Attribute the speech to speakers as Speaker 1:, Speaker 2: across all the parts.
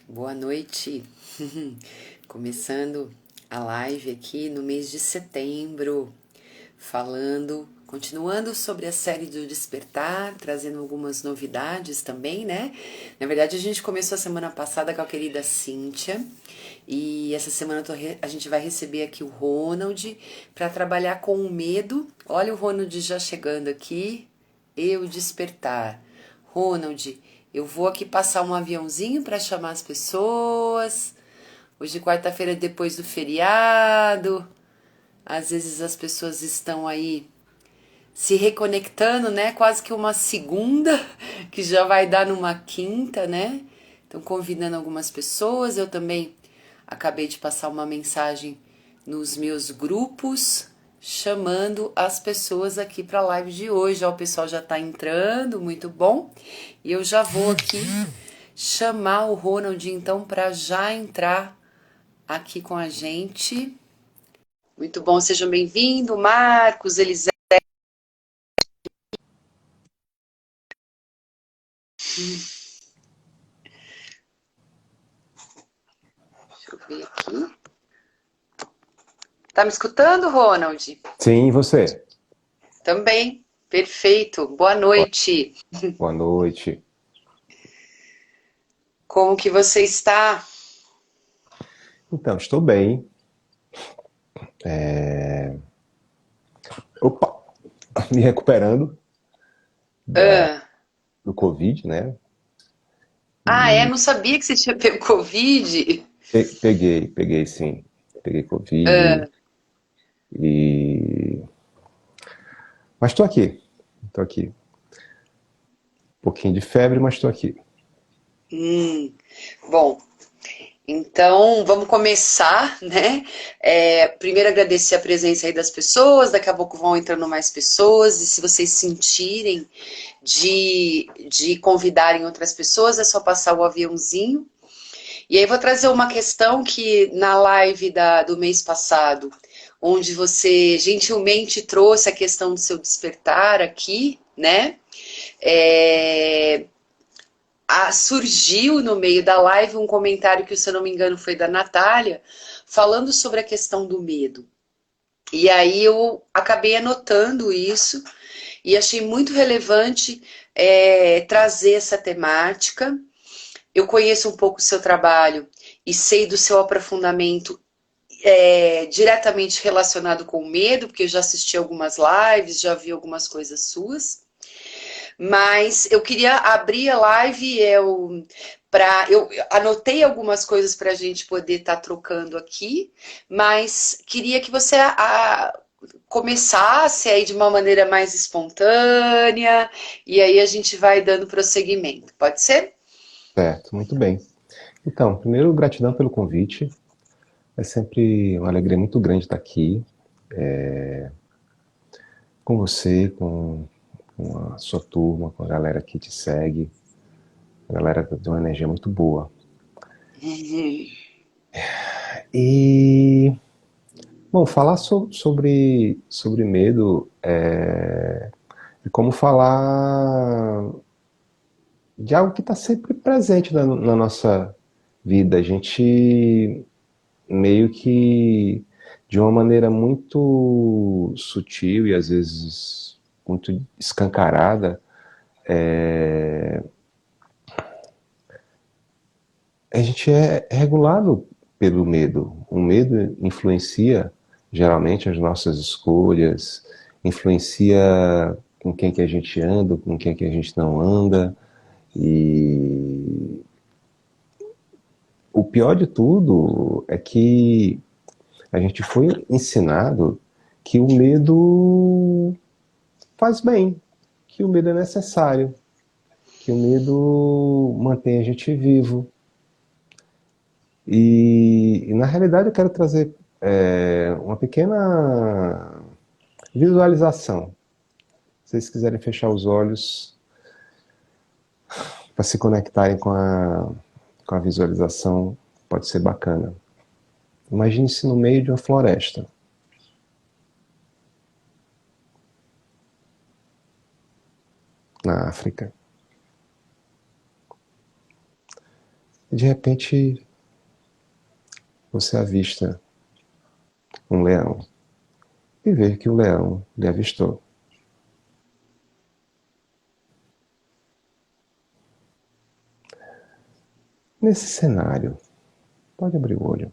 Speaker 1: Boa noite. Começando a live aqui no mês de setembro, continuando sobre a série do Despertar, trazendo algumas novidades também, né? Na verdade, a gente começou a semana passada com a querida Cíntia e essa semana a gente vai receber aqui o Ronald para trabalhar com o medo. Olha o Ronald já chegando aqui. Eu despertar. Ronald, eu vou aqui passar um aviãozinho para chamar as pessoas. Hoje, quarta-feira, depois do feriado. Às vezes as pessoas estão aí se reconectando, né? Quase que uma segunda, que já vai dar numa quinta, né? Então, convidando algumas pessoas. Eu também acabei de passar uma mensagem nos meus grupos, chamando as pessoas aqui para a live de hoje. Ó, o pessoal já está entrando, muito bom. E eu já vou aqui chamar o Ronald, então, para já entrar aqui com a gente. Muito bom, sejam bem-vindos, Marcos, Elisete. Deixa eu ver aqui. Tá me escutando, Ronald?
Speaker 2: Sim, e você?
Speaker 1: Também. Perfeito. Boa
Speaker 2: Boa
Speaker 1: noite.
Speaker 2: boa noite.
Speaker 1: Como que você está?
Speaker 2: Então, estou bem. Opa, me recuperando
Speaker 1: Ah,
Speaker 2: do Covid, né?
Speaker 1: Não
Speaker 2: E
Speaker 1: sabia que você tinha pego Covid.
Speaker 2: peguei sim. Peguei Covid
Speaker 1: Ah,
Speaker 2: e... Mas estou aqui. Estou aqui. Um pouquinho de febre, mas estou aqui.
Speaker 1: hum. Bom, então vamos começar, né? Primeiro agradecer a presença aí das pessoas, daqui a pouco vão entrando mais pessoas, e se vocês sentirem de convidarem outras pessoas, é só passar o aviãozinho. E aí vou trazer uma questão que na live do mês passado, onde você gentilmente trouxe a questão do seu despertar aqui, né? É, surgiu no meio da live um comentário que, se eu não me engano, foi da Natália, falando sobre a questão do medo. E aí eu acabei anotando isso e achei muito relevante trazer essa temática. Eu conheço um pouco o seu trabalho e sei do seu aprofundamento diretamente relacionado com o medo, porque eu já assisti algumas lives, já vi algumas coisas suas. Mas eu queria abrir a live, eu anotei algumas coisas para a gente poder estar trocando aqui, mas queria que você começasse aí de uma maneira mais espontânea, e aí a gente vai dando prosseguimento. Pode ser?
Speaker 2: Certo, muito bem. Então, primeiro, gratidão pelo convite. É sempre uma alegria muito grande estar aqui com você, com a sua turma, com a galera que te segue. A galera tem uma energia muito boa.
Speaker 1: Uhum.
Speaker 2: E bom, falar sobre medo é como falar de algo que está sempre presente na nossa vida. A gente meio que, de uma maneira muito sutil e às vezes muito escancarada, a gente é regulado pelo medo. O medo influencia geralmente as nossas escolhas, influencia com quem que a gente anda, com quem que a gente não anda. E o pior de tudo é que a gente foi ensinado que o medo faz bem, que o medo é necessário, que o medo mantém a gente vivo. E na realidade eu quero trazer uma pequena visualização. Se vocês quiserem fechar os olhos para se conectarem com a visualização, pode ser bacana. Imagine-se no meio de uma floresta, na África. De repente, você avista um leão e vê que o leão lhe avistou. Nesse cenário, pode abrir o olho.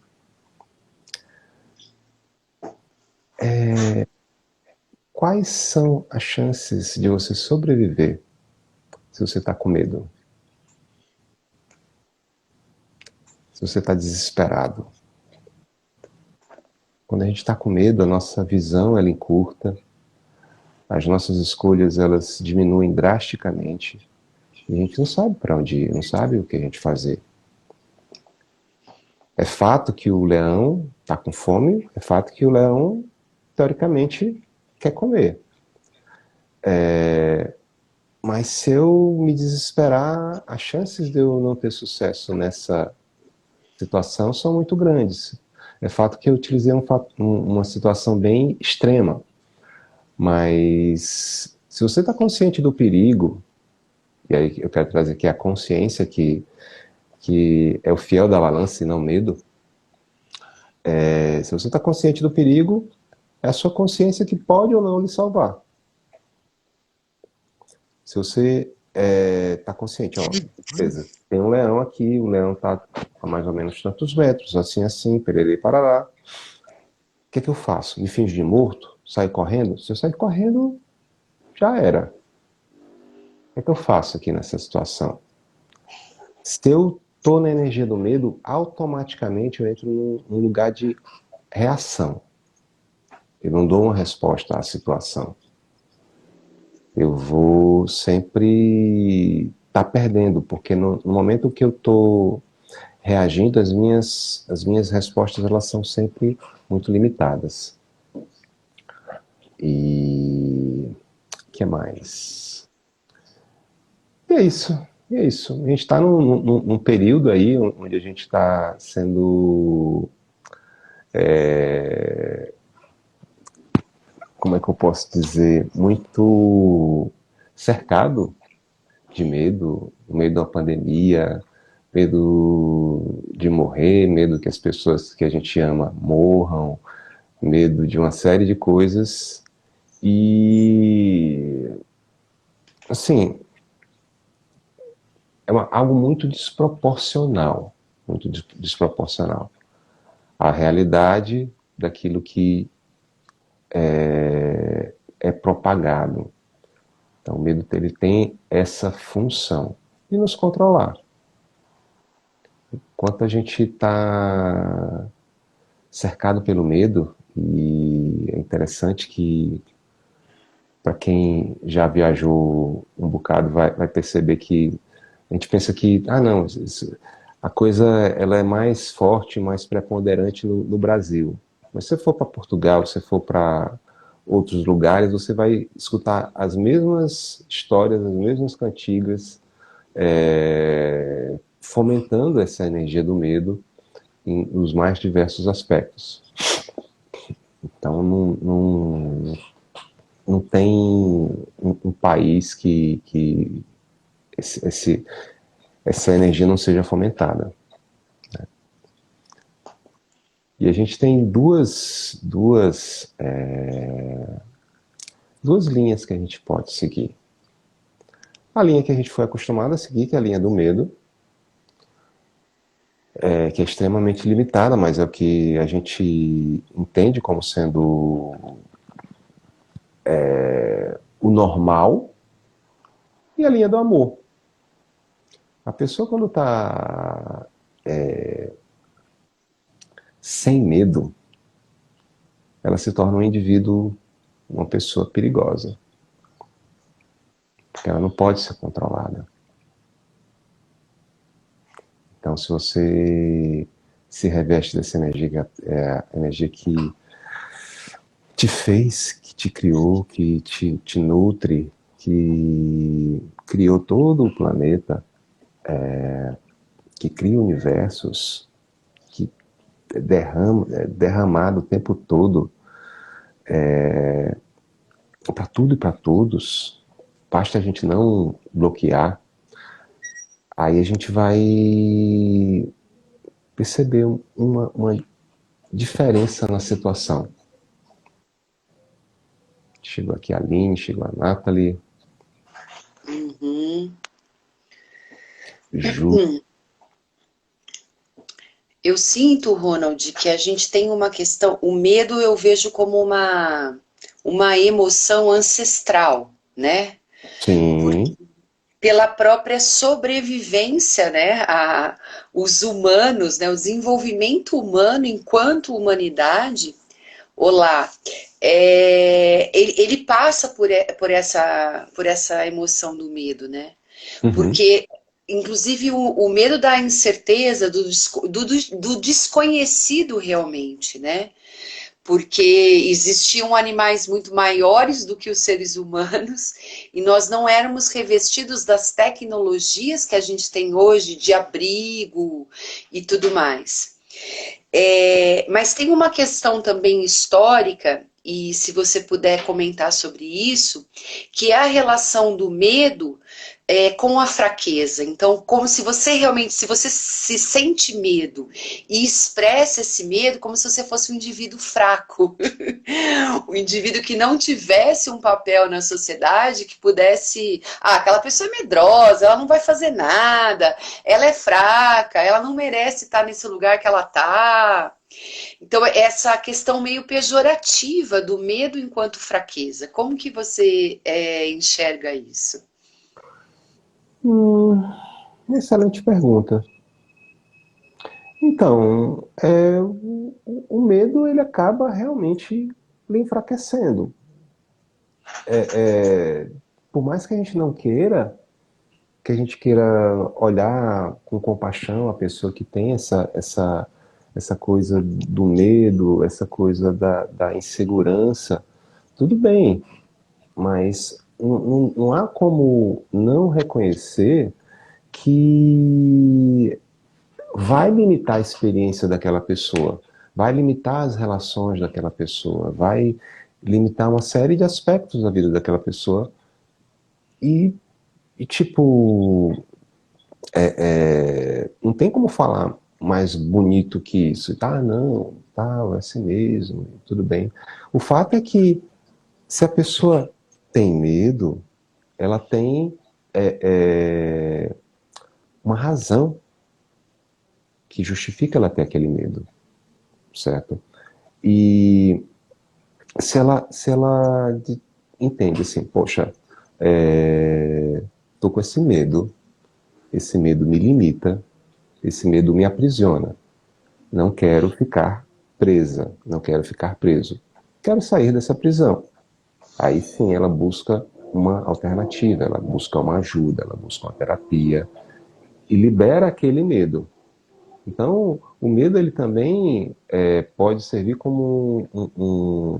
Speaker 2: Quais são as chances de você sobreviver se você está com medo? Se você está desesperado? Quando a gente está com medo, a nossa visão ela encurta, as nossas escolhas elas diminuem drasticamente e a gente não sabe para onde ir, não sabe o que a gente fazer. É fato que o leão está com fome, é fato que o leão, teoricamente, quer comer. Mas se eu me desesperar, as chances de eu não ter sucesso nessa situação são muito grandes. É fato que eu utilizei uma situação bem extrema, mas se você está consciente do perigo, e aí eu quero trazer aqui a consciência que é o fiel da balança e não medo, se você está consciente do perigo, é a sua consciência que pode ou não lhe salvar. Se você está consciente, ó, beleza, tem um leão aqui, o leão está a mais ou menos tantos metros, assim, pererê, parará. O que é que eu faço? Me finjo de morto? Saio correndo? Se eu sair correndo, já era. O que é que eu faço aqui nessa situação? Se eu estou na energia do medo, automaticamente eu entro num lugar de reação. Eu não dou uma resposta à situação. Eu vou sempre estar perdendo, porque no momento que eu estou reagindo, as minhas respostas elas são sempre muito limitadas. E o que mais? E é isso. E é isso. A gente está num período aí onde a gente está sendo. Como é que eu posso dizer? Muito cercado de medo da pandemia, medo de morrer, medo que as pessoas que a gente ama morram, medo de uma série de coisas. E, assim, algo muito desproporcional, muito desproporcional à realidade daquilo que é propagado. Então, o medo ele tem essa função de nos controlar. Enquanto a gente está cercado pelo medo, e é interessante que, para quem já viajou um bocado, vai perceber que a gente pensa que, não, a coisa ela é mais forte, mais preponderante no Brasil. Mas se você for para Portugal, se você for para outros lugares, você vai escutar as mesmas histórias, as mesmas cantigas, fomentando essa energia do medo nos mais diversos aspectos. Então, não tem um país que essa energia não seja fomentada. E a gente tem duas linhas que a gente pode seguir. A linha que a gente foi acostumado a seguir, que é a linha do medo, que é extremamente limitada, mas é o que a gente entende como sendo o normal, e a linha do amor. A pessoa quando está sem medo, ela se torna um indivíduo, uma pessoa perigosa. Porque ela não pode ser controlada. Então, se você se reveste dessa energia, que é a energia que te fez, que te criou, que te nutre, que criou todo o planeta, que cria universos, que é derramado o tempo todo para tudo e para todos, basta a gente não bloquear, aí a gente vai perceber uma diferença na situação. Chegou aqui a Aline, chegou a Nathalie,
Speaker 1: Uhum.
Speaker 2: Ju.
Speaker 1: Eu sinto, Ronald, que a gente tem uma questão. O medo eu vejo como uma emoção ancestral, né? Porque
Speaker 2: Sim.
Speaker 1: pela própria sobrevivência, né? Os humanos, né? O desenvolvimento humano enquanto humanidade, olá, ele passa por essa emoção do medo, né?
Speaker 2: Uhum.
Speaker 1: Porque, inclusive, o medo da incerteza, do desconhecido realmente, né? Porque existiam animais muito maiores do que os seres humanos e nós não éramos revestidos das tecnologias que a gente tem hoje de abrigo e tudo mais. Mas tem uma questão também histórica, e se você puder comentar sobre isso, que é a relação do medo com a fraqueza. Então, como se você realmente, se você se sente medo e expressa esse medo como se você fosse um indivíduo fraco, um indivíduo que não tivesse um papel na sociedade, que pudesse, aquela pessoa é medrosa, ela não vai fazer nada, ela é fraca, ela não merece estar nesse lugar que ela está. Então, essa questão meio pejorativa do medo enquanto fraqueza, como que você enxerga isso?
Speaker 2: Hum, excelente pergunta. Então, o medo ele acaba realmente lhe enfraquecendo. Por mais que a gente não queira, que a gente queira olhar com compaixão a pessoa que tem essa coisa do medo, essa coisa da insegurança, tudo bem, mas não há como não reconhecer que vai limitar a experiência daquela pessoa, vai limitar as relações daquela pessoa, vai limitar uma série de aspectos da vida daquela pessoa e, tipo, não tem como falar mais bonito que isso. Tá, não, tal, é assim mesmo, tudo bem. O fato é que se a pessoa tem medo, ela tem é, é, uma razão que justifica ela ter aquele medo, certo? E se ela entende assim, poxa, tô com esse medo me limita, esse medo me aprisiona. Não quero ficar presa, não quero ficar preso. Quero sair dessa prisão. Aí sim ela busca uma alternativa, ela busca uma ajuda, ela busca uma terapia e libera aquele medo. Então, o medo ele também pode servir como um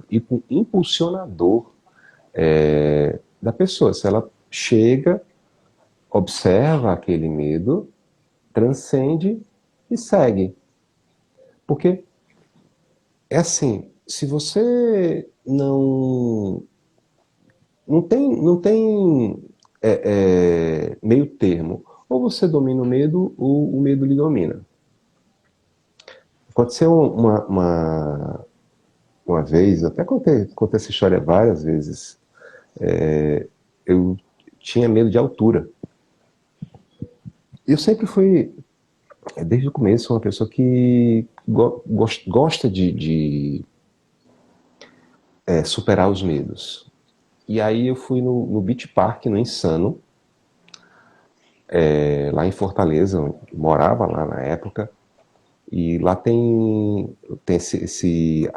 Speaker 2: impulsionador da pessoa. Se ela chega, observa aquele medo, transcende e segue. Porque é assim, se você não tem meio termo, ou você domina o medo, ou o medo lhe domina. Aconteceu uma vez, até contei essa história várias vezes, eu tinha medo de altura. Eu sempre fui, desde o começo, uma pessoa que gosta de superar os medos. E aí eu fui no Beach Park, no Insano, lá em Fortaleza, onde eu morava lá na época, e lá tem esse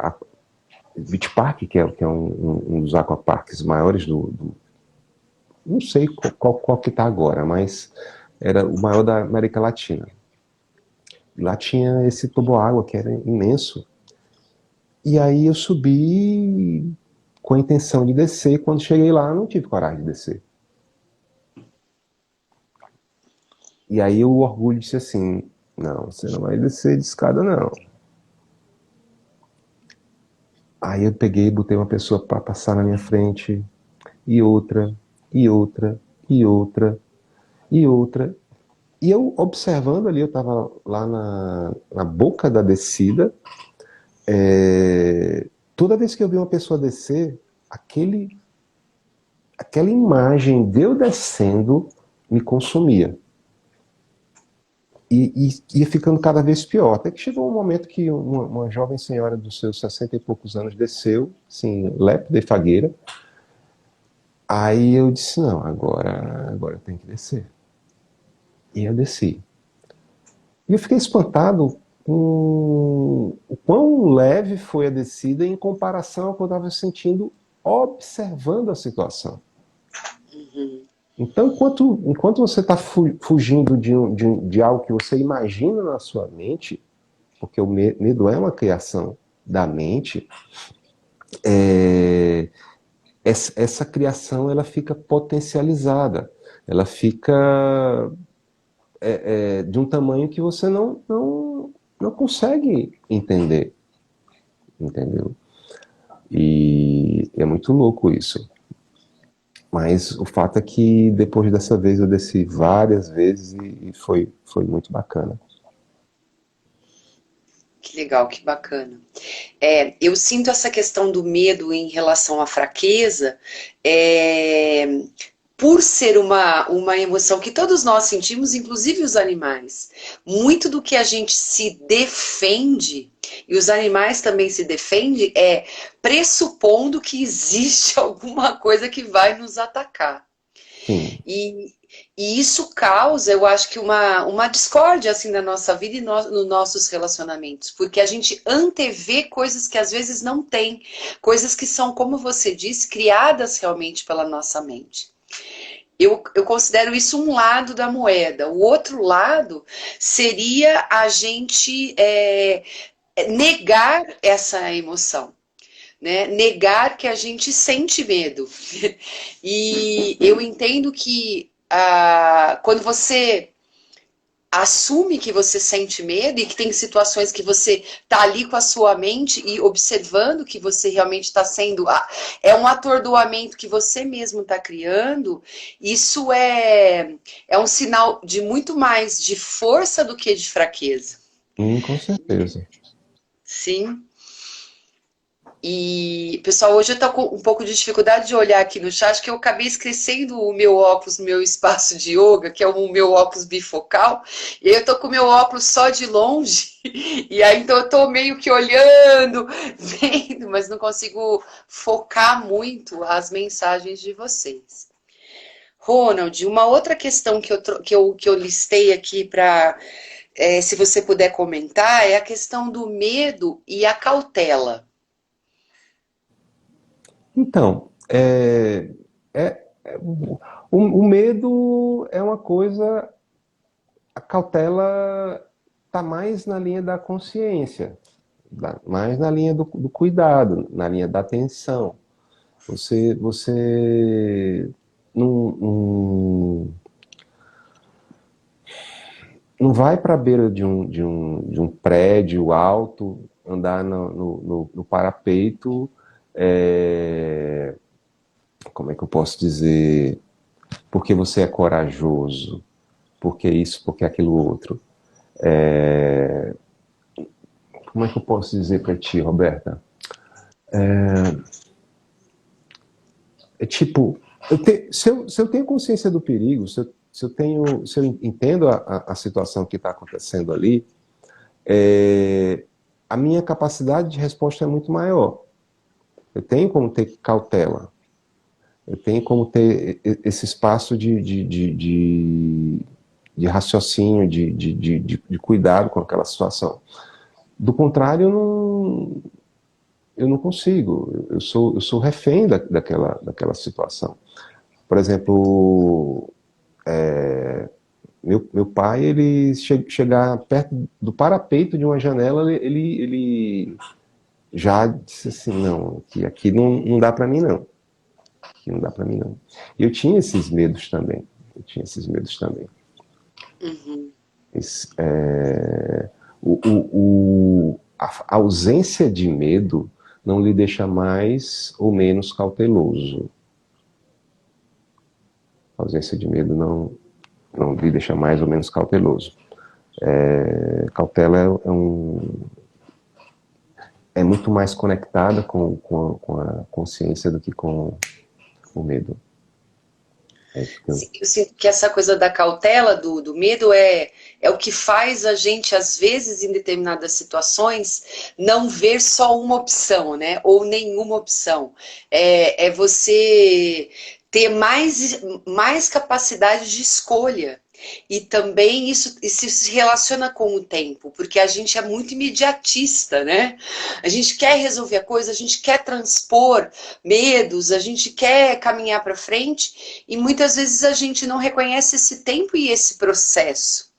Speaker 2: Beach Park, que é um dos aquaparks maiores não sei qual que está agora, mas era o maior da América Latina. E lá tinha esse toboágua que era imenso. E aí eu subi com a intenção de descer, e quando cheguei lá não tive coragem de descer. E aí o orgulho disse assim, não, você não vai descer de escada não. Aí eu peguei e botei uma pessoa para passar na minha frente, e outra, e outra, e outra, e outra. E eu observando ali, eu estava lá na boca da descida, toda vez que eu vi uma pessoa descer, aquela imagem de eu descendo me consumia. E ia ficando cada vez pior. Até que chegou um momento que uma jovem senhora dos seus 60 e poucos anos desceu, assim, lépida e fagueira. Aí eu disse, não, agora eu tenho que descer. E eu desci. E eu fiquei espantado com o quão leve foi a descida em comparação ao que eu estava sentindo observando a situação.
Speaker 1: Uhum.
Speaker 2: Então, enquanto você está fugindo de algo que você imagina na sua mente, porque o medo é uma criação da mente, essa criação ela fica potencializada, ela fica de um tamanho que você não consegue entender, entendeu? E é muito louco isso. Mas o fato é que depois dessa vez eu desci várias vezes e foi muito bacana.
Speaker 1: Que legal, que bacana. Eu sinto essa questão do medo em relação à fraqueza, é, por ser uma emoção que todos nós sentimos, inclusive os animais. Muito do que a gente se defende, e os animais também se defendem, é pressupondo que existe alguma coisa que vai nos atacar.
Speaker 2: Sim,
Speaker 1: E, e isso causa, eu acho que uma discórdia assim na nossa vida e nos nossos relacionamentos, porque a gente antevê coisas que às vezes não tem, coisas que são, como você disse, criadas realmente pela nossa mente. Eu considero isso um lado da moeda. O outro lado seria a gente negar essa emoção. Né? Negar que a gente sente medo. E eu entendo que quando você assume que você sente medo e que tem situações que você tá ali com a sua mente e observando que você realmente está sendo é um atordoamento que você mesmo está criando, isso é um sinal de muito mais de força do que de fraqueza.
Speaker 2: com certeza.
Speaker 1: Sim. E, pessoal, hoje eu tô com um pouco de dificuldade de olhar aqui no chat, que eu acabei esquecendo o meu óculos no meu espaço de yoga, que é o meu óculos bifocal, e aí eu tô com o meu óculos só de longe, e aí então eu tô meio que olhando, vendo, mas não consigo focar muito as mensagens de vocês. Ronald, uma outra questão que eu listei aqui para, se você puder comentar, é a questão do medo e a cautela.
Speaker 2: Então, o medo é uma coisa, a cautela está mais na linha da consciência, mais na linha do cuidado, na linha da atenção. Você não, não vai para a beira de um prédio alto, andar no parapeito, é, como é que eu posso dizer, porque você é corajoso, porque isso, porque aquilo outro. É, como é que eu posso dizer para ti, Roberta? É tipo, se eu tenho consciência do perigo, se eu entendo a situação que está acontecendo ali, a minha capacidade de resposta é muito maior. Eu tenho como ter cautela. Eu tenho como ter esse espaço de raciocínio, de cuidado com aquela situação. Do contrário, eu não consigo. Eu sou refém daquela situação. Por exemplo, meu pai, ele chegar perto do parapeito de uma janela, ele já disse assim, não, que aqui não dá para mim não. Aqui não dá para mim não. E eu tinha esses medos também. Eu tinha esses medos também.
Speaker 1: Uhum.
Speaker 2: A ausência de medo não lhe deixa mais ou menos cauteloso. A ausência de medo não lhe deixa mais ou menos cauteloso. Cautela é muito mais conectada com a consciência do que com o medo. É isso que eu...
Speaker 1: Eu sinto que essa coisa da cautela, do medo, é o que faz a gente, às vezes, em determinadas situações, não ver só uma opção, né? Ou nenhuma opção. É você ter mais capacidade de escolha. E também isso se relaciona com o tempo, porque a gente é muito imediatista, né? A gente quer resolver a coisa, a gente quer transpor medos, a gente quer caminhar para frente e muitas vezes a gente não reconhece esse tempo e esse processo.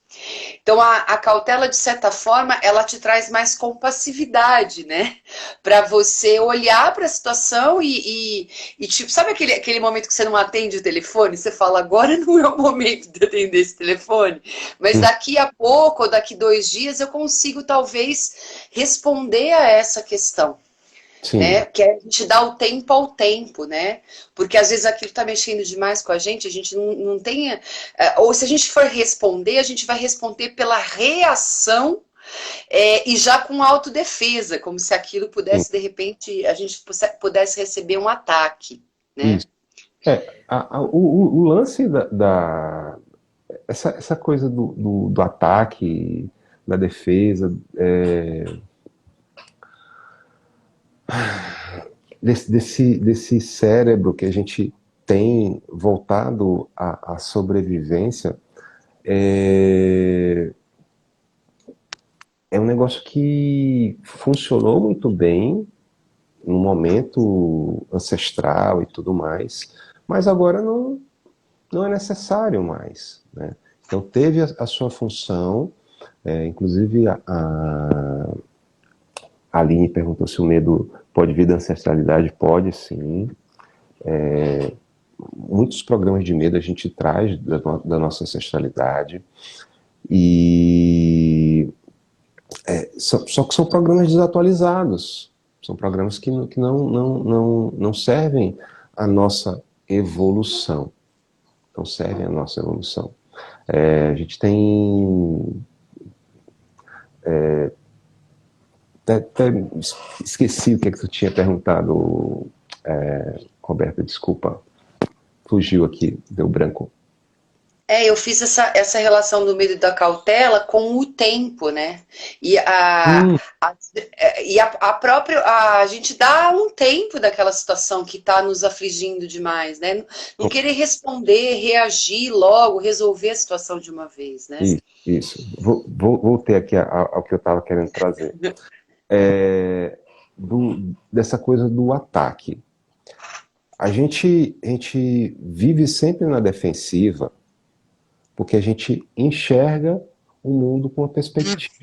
Speaker 1: Então, a cautela, de certa forma, ela te traz mais compassividade, né? Para você olhar para a situação tipo, sabe aquele momento que você não atende o telefone? Você fala, agora não é o momento de atender esse telefone, mas daqui a pouco, ou daqui 2 dias, eu consigo, talvez, responder a essa questão.
Speaker 2: Sim,
Speaker 1: Né? Que é a gente dá o tempo ao tempo, né? Porque às vezes aquilo está mexendo demais com a gente não tem. Ou se a gente for responder, a gente vai responder pela reação e já com autodefesa, como se aquilo
Speaker 2: sim,
Speaker 1: pudesse, de repente, a gente pudesse receber um ataque, né?
Speaker 2: isso. O lance essa coisa do ataque, da defesa, desse cérebro que a gente tem voltado à sobrevivência, é, é um negócio que funcionou muito bem no momento ancestral e tudo mais, mas agora não é necessário mais, né? Então teve a sua função, inclusive a Aline perguntou se o medo pode vir da ancestralidade. Pode sim. Muitos programas de medo a gente traz da nossa ancestralidade, e só que são programas desatualizados, são programas que não servem à nossa evolução, não servem à nossa evolução. A gente tem até esqueci o que é que tu tinha perguntado, Roberta, desculpa, fugiu aqui, deu branco.
Speaker 1: Eu fiz essa relação do medo e da cautela com o tempo, né? E
Speaker 2: Hum,
Speaker 1: a própria. A gente dá um tempo daquela situação que está nos afligindo demais, né? Não querer responder, reagir logo, resolver a situação de uma vez, né?
Speaker 2: isso. Voltei aqui ao que eu estava querendo trazer. Dessa coisa do ataque. A gente vive sempre na defensiva porque a gente enxerga o mundo com uma perspectiva.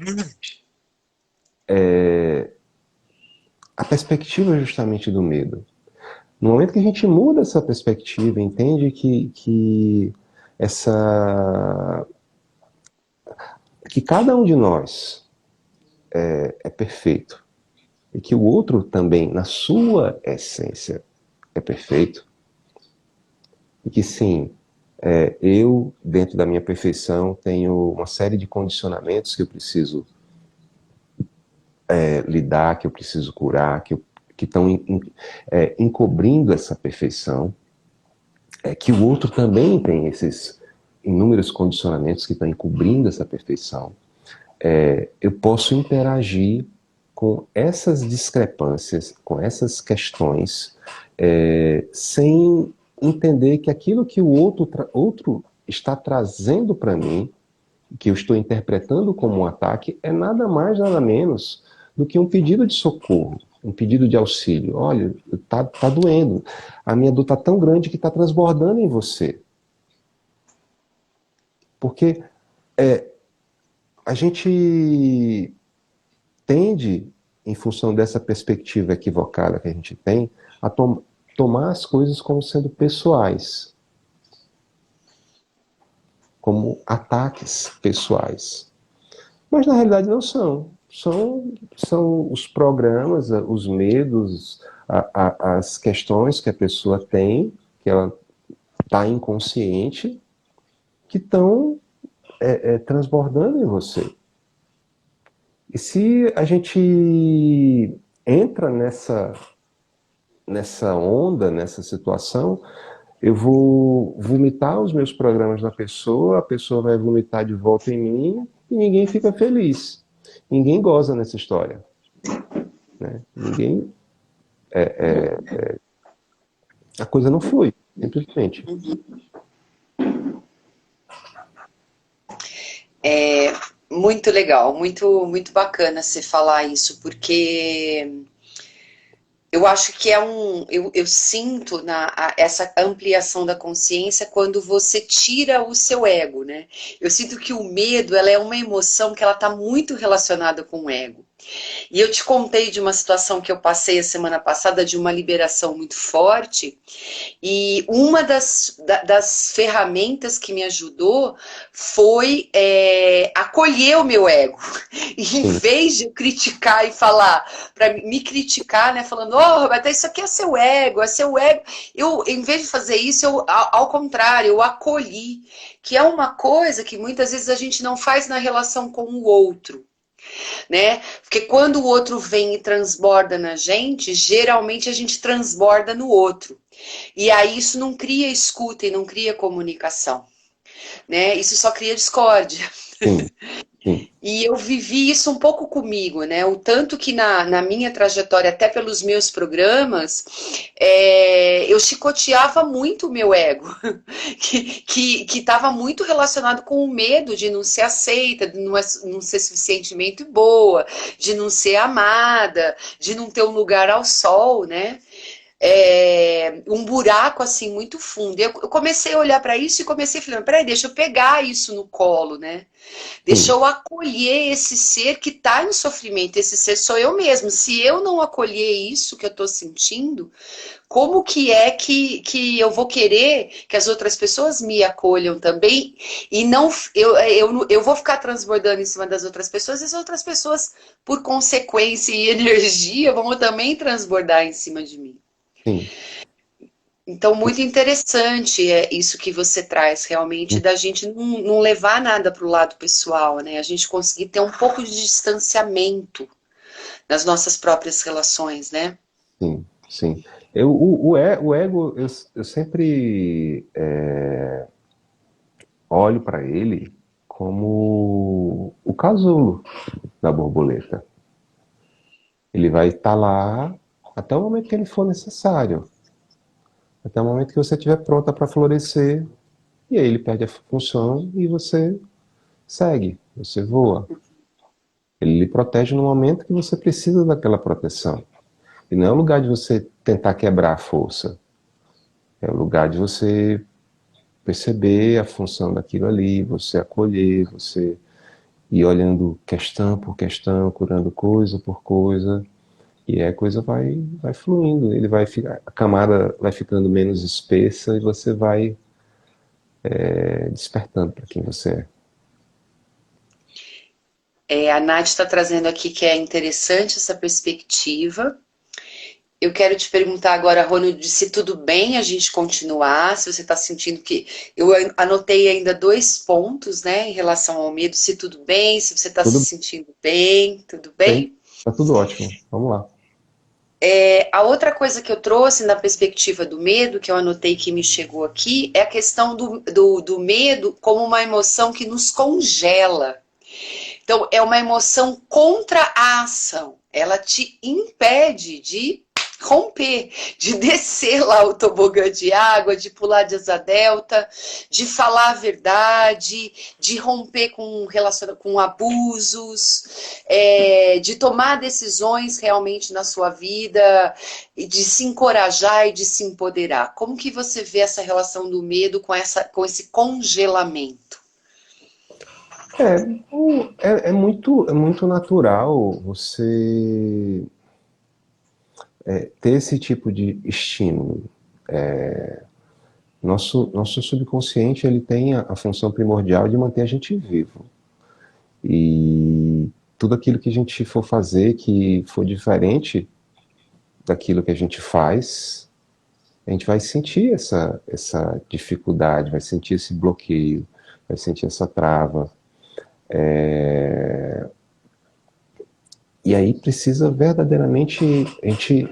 Speaker 2: A perspectiva é justamente do medo. No momento que a gente muda essa perspectiva, entende essa que cada um de nós é perfeito e que o outro também, na sua essência, é perfeito, e que sim, eu, dentro da minha perfeição, tenho uma série de condicionamentos que eu preciso lidar, que eu preciso curar, que estão encobrindo essa perfeição, que o outro também tem esses inúmeros condicionamentos que estão encobrindo essa perfeição. Eu posso interagir com essas discrepâncias, com essas questões, sem entender que aquilo que o outro está trazendo para mim, que eu estou interpretando como um ataque, é nada mais, nada menos do que um pedido de socorro, um pedido de auxílio. Olha, tá doendo, a minha dor está tão grande que está transbordando em você. Porque a gente tende, em função dessa perspectiva equivocada que a gente tem, a tomar as coisas como sendo pessoais, como ataques pessoais. Mas na realidade não são. São os programas, os medos, as questões que a pessoa tem, que ela está inconsciente, que estão transbordando em você. E se a gente entra nessa onda, nessa situação, eu vou vomitar os meus programas na pessoa, a pessoa vai vomitar de volta em mim e ninguém fica feliz. Ninguém goza nessa história. Né? Ninguém. A coisa não flui, simplesmente.
Speaker 1: É muito legal, muito, muito bacana você falar isso, porque eu acho que eu sinto essa ampliação da consciência quando você tira o seu ego, né? Eu sinto que o medo, ela é uma emoção que ela está muito relacionada com o ego. E eu te contei de uma situação que eu passei a semana passada, de uma liberação muito forte, e uma das ferramentas que me ajudou foi acolher o meu ego. E em
Speaker 2: Sim,
Speaker 1: vez de eu criticar e falar, para me criticar, né, falando, oh, Roberta, isso aqui é seu ego, é seu ego. Eu, em vez de fazer isso, ao contrário, eu acolhi, que é uma coisa que muitas vezes a gente não faz na relação com o outro. Né? Porque quando o outro vem e transborda na gente, geralmente a gente transborda no outro. E aí isso não cria escuta e não cria comunicação, né? Isso só cria discórdia.
Speaker 2: sim, sim.
Speaker 1: E eu vivi isso um pouco comigo, né? O tanto que na minha trajetória, até pelos meus programas, eu chicoteava muito o meu ego, que estava muito relacionado com o medo de não ser aceita, de não ser suficientemente boa, de não ser amada, de não ter um lugar ao sol, né? Um buraco assim muito fundo. Eu comecei a olhar para isso e comecei falando, peraí, deixa eu pegar isso no colo, né? Deixa
Speaker 2: Sim.
Speaker 1: eu acolher esse ser que está em sofrimento. Esse ser sou eu mesmo. Se eu não acolher isso que eu estou sentindo, como que é que eu vou querer que as outras pessoas me acolham também? E não eu vou ficar transbordando em cima das outras pessoas, e as outras pessoas, por consequência e energia, vão também transbordar em cima de mim.
Speaker 2: Sim.
Speaker 1: Então, muito interessante é isso que você traz, realmente, da gente não levar nada para o lado pessoal, né? A gente conseguir ter um pouco de distanciamento nas nossas próprias relações, né?
Speaker 2: Sim, sim. O ego, eu sempre olho para ele como o casulo da borboleta. Ele vai estar lá até o momento que ele for necessário, até o momento que você estiver pronta para florescer, e aí ele perde a função e você segue, você voa. Ele lhe protege no momento que você precisa daquela proteção. E não é o lugar de você tentar quebrar a força, é o lugar de você perceber a função daquilo ali, você acolher, você ir olhando questão por questão, curando coisa por coisa, e a coisa vai fluindo, ele vai ficar, a camada vai ficando menos espessa e você vai despertando para quem você é.
Speaker 1: A Nath está trazendo aqui que é interessante essa perspectiva. Eu quero te perguntar agora, Ronald, se tudo bem a gente continuar, se você está sentindo que. Eu anotei ainda 2 pontos, né, em relação ao medo, se tudo bem, se você está se
Speaker 2: Tudo
Speaker 1: sentindo bem, tudo
Speaker 2: bem,
Speaker 1: bem?
Speaker 2: tá tudo ótimo, vamos lá.
Speaker 1: A outra coisa que eu trouxe na perspectiva do medo, que eu anotei que me chegou aqui, é a questão do medo como uma emoção que nos congela. Então, é uma emoção contra a ação. Ela te impede de romper, de descer lá o tobogã de água, de pular de asa delta, de falar a verdade, de romper com abusos, de tomar decisões realmente na sua vida, e de se encorajar e de se empoderar. Como que você vê essa relação do medo com esse congelamento?
Speaker 2: É muito natural você ter esse tipo de estímulo. Nosso subconsciente ele tem a função primordial de manter a gente vivo. E tudo aquilo que a gente for fazer que for diferente daquilo que a gente faz, a gente vai sentir essa dificuldade, vai sentir esse bloqueio. vai sentir essa trava. E aí precisa verdadeiramente a gente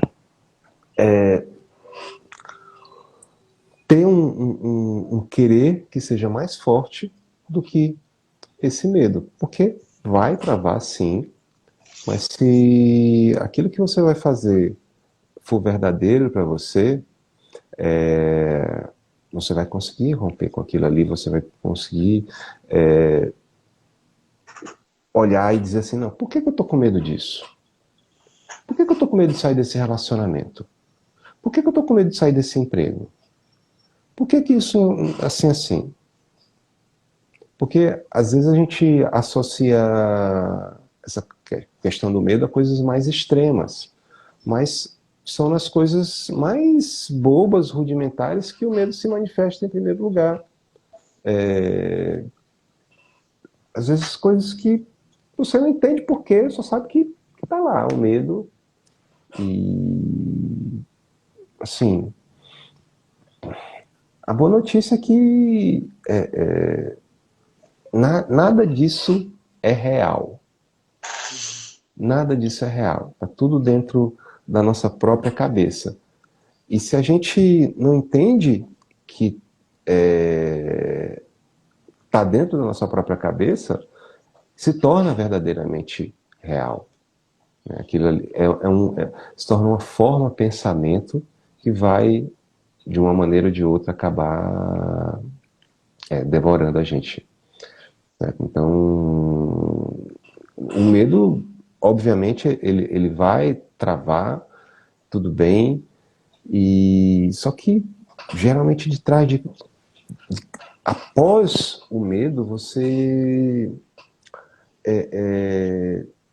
Speaker 2: ter um querer que seja mais forte do que esse medo. Porque vai travar sim, mas se aquilo que você vai fazer for verdadeiro para você, você vai conseguir romper com aquilo ali, você vai conseguir olhar e dizer assim, não, por que eu estou com medo disso? Por que eu estou com medo de sair desse relacionamento? Por que eu estou com medo de sair desse emprego? Por que isso assim? Porque às vezes a gente associa essa questão do medo a coisas mais extremas, mas são nas coisas mais bobas, rudimentares, que o medo se manifesta em primeiro lugar. Às vezes coisas que você não entende porquê, só sabe que está lá, o medo. E assim, a boa notícia é que nada disso é real. Nada disso é real. Está tudo dentro da nossa própria cabeça. E se a gente não entende que está dentro da nossa própria cabeça, se torna verdadeiramente real. Aquilo ali se torna uma forma pensamento que vai, de uma maneira ou de outra, acabar devorando a gente. Certo? Então, o medo, obviamente, ele vai travar, tudo bem, e só que geralmente após o medo, você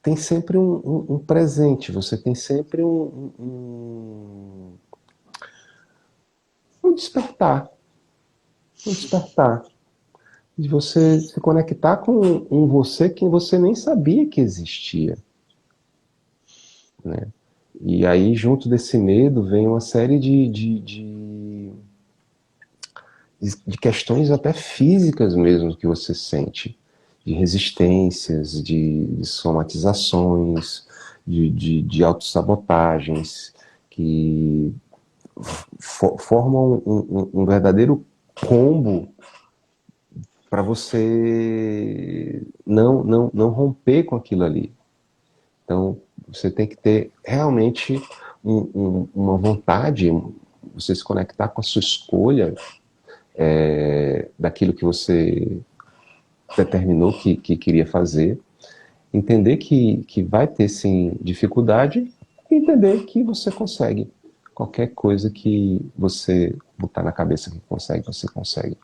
Speaker 2: tem sempre um presente, você tem sempre um despertar, um despertar. De você se conectar com um você que você nem sabia que existia. Né? E aí, junto desse medo, vem uma série de questões até físicas mesmo que você sente. De resistências, de somatizações, de autossabotagens, que formam um verdadeiro combo para você não romper com aquilo ali. Então, você tem que ter realmente uma vontade, você se conectar com a sua escolha daquilo que você determinou que queria fazer, entender que vai ter sim dificuldade e entender que você consegue. Qualquer coisa que você botar na cabeça que consegue, você consegue.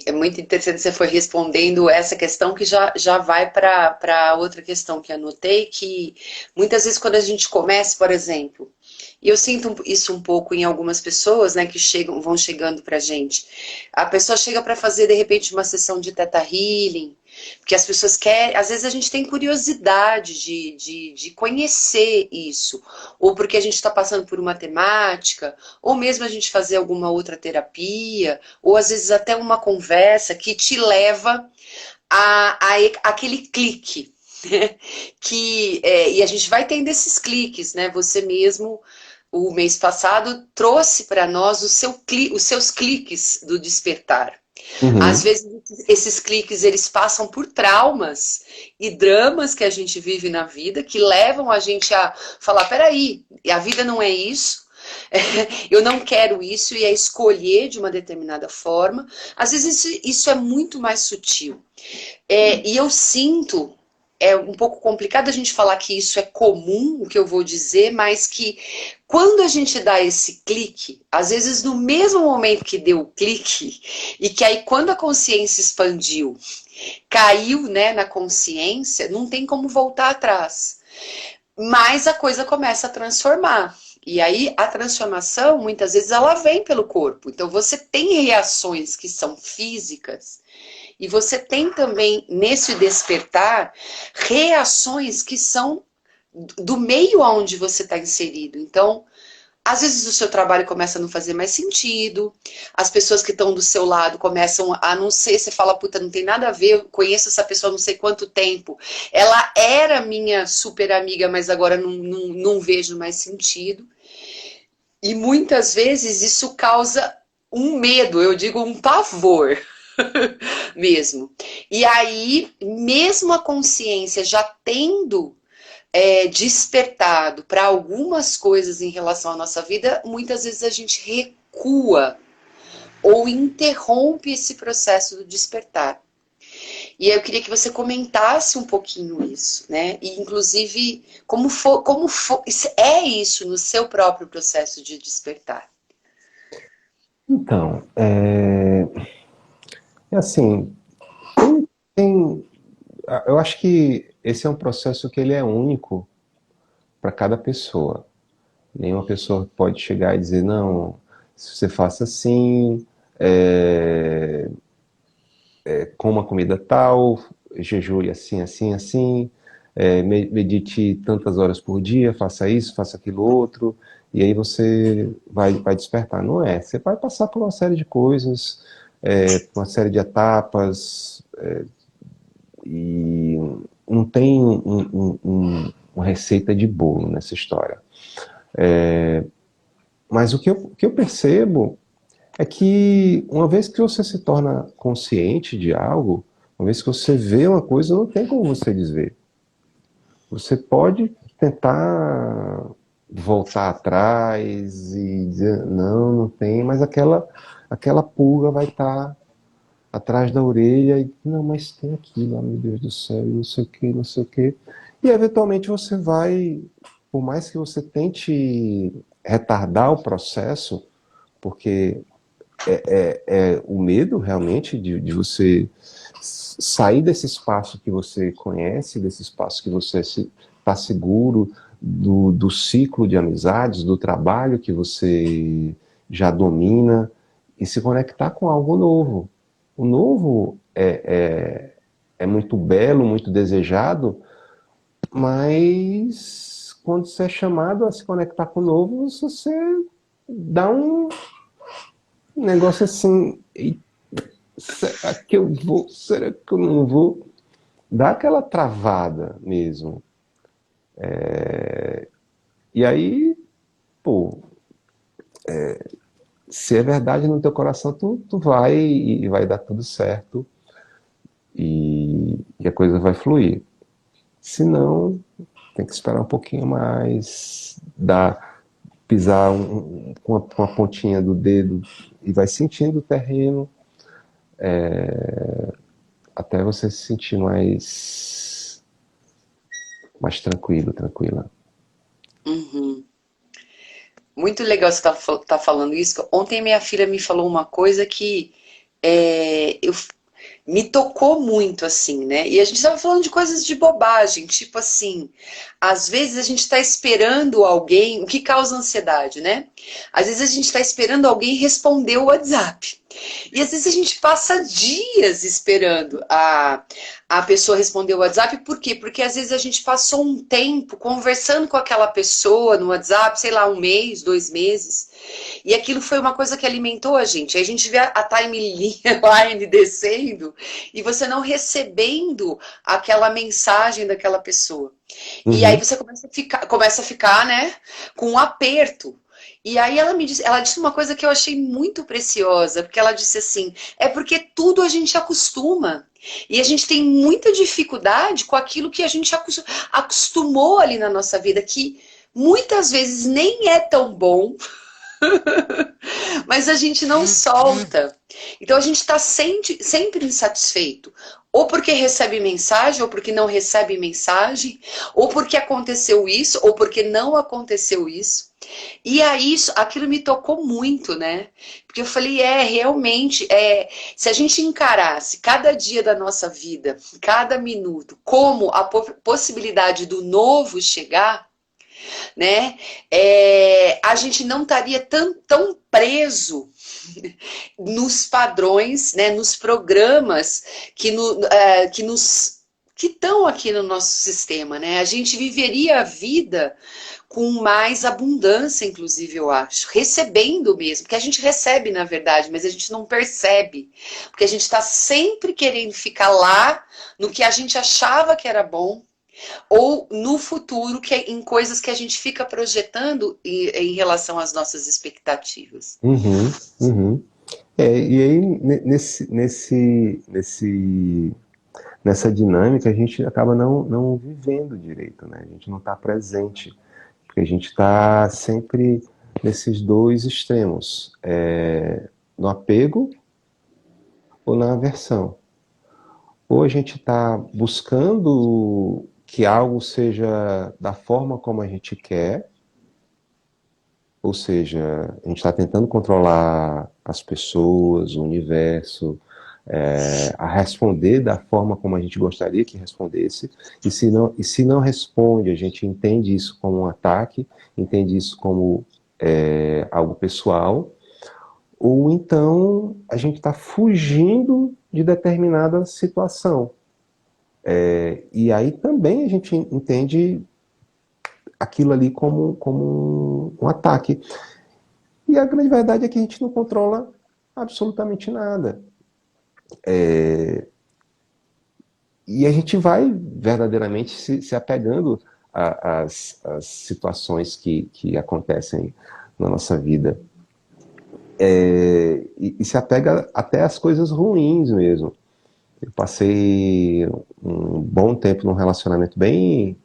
Speaker 1: É muito interessante você foi respondendo essa questão que já vai para outra questão que anotei, que muitas vezes quando a gente começa, por exemplo, e eu sinto isso um pouco em algumas pessoas, né, que vão chegando pra gente. A pessoa chega para fazer de repente uma sessão de Theta Healing, porque as pessoas querem, às vezes a gente tem curiosidade de conhecer isso, ou porque a gente está passando por uma temática, ou mesmo a gente fazer alguma outra terapia, ou às vezes até uma conversa que te leva a aquele clique. Né? E a gente vai tendo esses cliques, né? Você mesmo, o mês passado, trouxe para nós os seus cliques do despertar. Às
Speaker 2: Uhum.
Speaker 1: vezes esses cliques eles passam por traumas e dramas que a gente vive na vida que levam a gente a falar, peraí, a vida não é isso, eu não quero isso e a escolher de uma determinada forma. Às vezes isso é muito mais sutil. E eu sinto, é um pouco complicado a gente falar que isso é comum, o que eu vou dizer, mas que quando a gente dá esse clique, às vezes no mesmo momento que deu o clique, e que aí quando a consciência expandiu, caiu, né, na consciência, não tem como voltar atrás. Mas a coisa começa a transformar. E aí a transformação, muitas vezes, ela vem pelo corpo. Então você tem reações que são físicas e você tem também, nesse despertar, reações que são do meio onde você está inserido. Então, Às vezes o seu trabalho começa a não fazer mais sentido, as pessoas que estão do seu lado começam a não ser, você fala, puta, não tem nada a ver, eu conheço essa pessoa há não sei quanto tempo, ela era minha super amiga, mas agora não vejo mais sentido. E muitas vezes isso causa um medo, eu digo um pavor mesmo. E aí, mesmo a consciência já tendo despertado para algumas coisas em relação à nossa vida, muitas vezes a gente recua ou interrompe esse processo do despertar. E eu queria que você comentasse um pouquinho isso, né? E inclusive é isso no seu próprio processo de despertar.
Speaker 2: Então, é assim, tem, tem- eu acho que esse é um processo que ele é único para cada pessoa. Nenhuma pessoa pode chegar e dizer, não, se você faça assim, coma comida tal, jejue assim, assim, assim, medite tantas horas por dia, faça isso, faça aquilo outro, e aí você vai despertar. Não é, você vai passar por uma série de coisas, uma série de etapas, e não tem uma receita de bolo nessa história. Mas o que eu percebo é que uma vez que você se torna consciente de algo, uma vez que você vê uma coisa, não tem como você desver. Você pode tentar voltar atrás e dizer, não, não tem, mas aquela pulga vai estar atrás da orelha e, não, mas tem aquilo, ah, meu Deus do céu, e não sei o que, não sei o que. E eventualmente você vai, por mais que você tente retardar o processo, porque o medo realmente de você sair desse espaço que você conhece, desse espaço que você está seguro, do ciclo de amizades, do trabalho que você já domina, e se conectar com algo novo. O novo é muito belo, muito desejado, mas quando você é chamado a se conectar com o novo, você dá um negócio assim, será que eu vou? Será que eu não vou? Dá aquela travada mesmo. E aí, pô, se é verdade no teu coração, tu vai e vai dar tudo certo e a coisa vai fluir. Se não, tem que esperar um pouquinho mais, pisar com a pontinha do dedo e vai sentindo o terreno até você se sentir mais tranquilo, tranquila.
Speaker 1: Uhum. Muito legal você tá falando isso. Ontem minha filha me falou uma coisa que eu me tocou muito, assim, né? E a gente estava falando de coisas de bobagem, tipo assim, às vezes a gente está esperando alguém, o que causa ansiedade, né? Às vezes a gente está esperando alguém responder o WhatsApp. E às vezes a gente passa dias esperando a pessoa responder o WhatsApp, por quê? Porque às vezes a gente passou um tempo conversando com aquela pessoa no WhatsApp, sei lá, um mês, 2 meses, e aquilo foi uma coisa que alimentou a gente. Aí a gente vê a timeline descendo e você não recebendo aquela mensagem daquela pessoa. E aí
Speaker 2: Uhum.
Speaker 1: você começa a ficar, né, com um aperto. E aí ela disse uma coisa que eu achei muito preciosa, porque ela disse assim, é porque tudo a gente acostuma. E a gente tem muita dificuldade com aquilo que a gente acostumou ali na nossa vida, que muitas vezes nem é tão bom, mas a gente não solta. Então a gente está sempre insatisfeito. Ou porque recebe mensagem, ou porque não recebe mensagem, ou porque aconteceu isso, ou porque não aconteceu isso. E aí, aquilo me tocou muito, né? Porque eu falei, realmente, se a gente encarasse cada dia da nossa vida, cada minuto, como a possibilidade do novo chegar, né? A gente não estaria tão preso nos padrões, né? Nos programas que que estão aqui no nosso sistema, né? A gente viveria a vida com mais abundância, inclusive, eu acho, recebendo mesmo, porque a gente recebe, na verdade, mas a gente não percebe, porque a gente está sempre querendo ficar lá no que a gente achava que era bom, ou no futuro, em coisas que a gente fica projetando em relação às nossas expectativas.
Speaker 2: Uhum, uhum. E aí, nessa dinâmica, a gente acaba não vivendo direito, né? A gente não está presente, porque a gente está sempre nesses dois extremos, no apego ou na aversão. Ou a gente está buscando que algo seja da forma como a gente quer, ou seja, a gente está tentando controlar as pessoas, o universo, a responder da forma como a gente gostaria que respondesse, e se não responde, a gente entende isso como um ataque, entende isso como algo pessoal, ou então a gente está fugindo de determinada situação. E aí também a gente entende aquilo ali como um ataque. E a grande verdade é que a gente não controla absolutamente nada. E a gente vai verdadeiramente se apegando às situações que acontecem na nossa vida. E se apega até às coisas ruins mesmo. Eu passei um bom tempo num relacionamento bem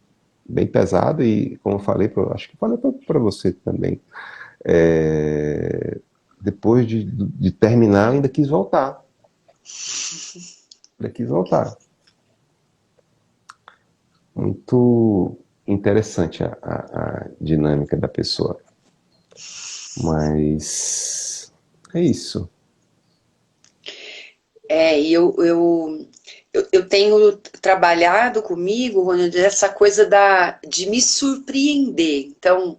Speaker 2: pesado e, como eu falei, acho que falei para você também, depois de terminar, eu ainda quis voltar. Ainda quis voltar. Muito interessante a dinâmica da pessoa. Mas é isso.
Speaker 1: E eu tenho trabalhado comigo, Ronald, essa coisa de me surpreender. Então,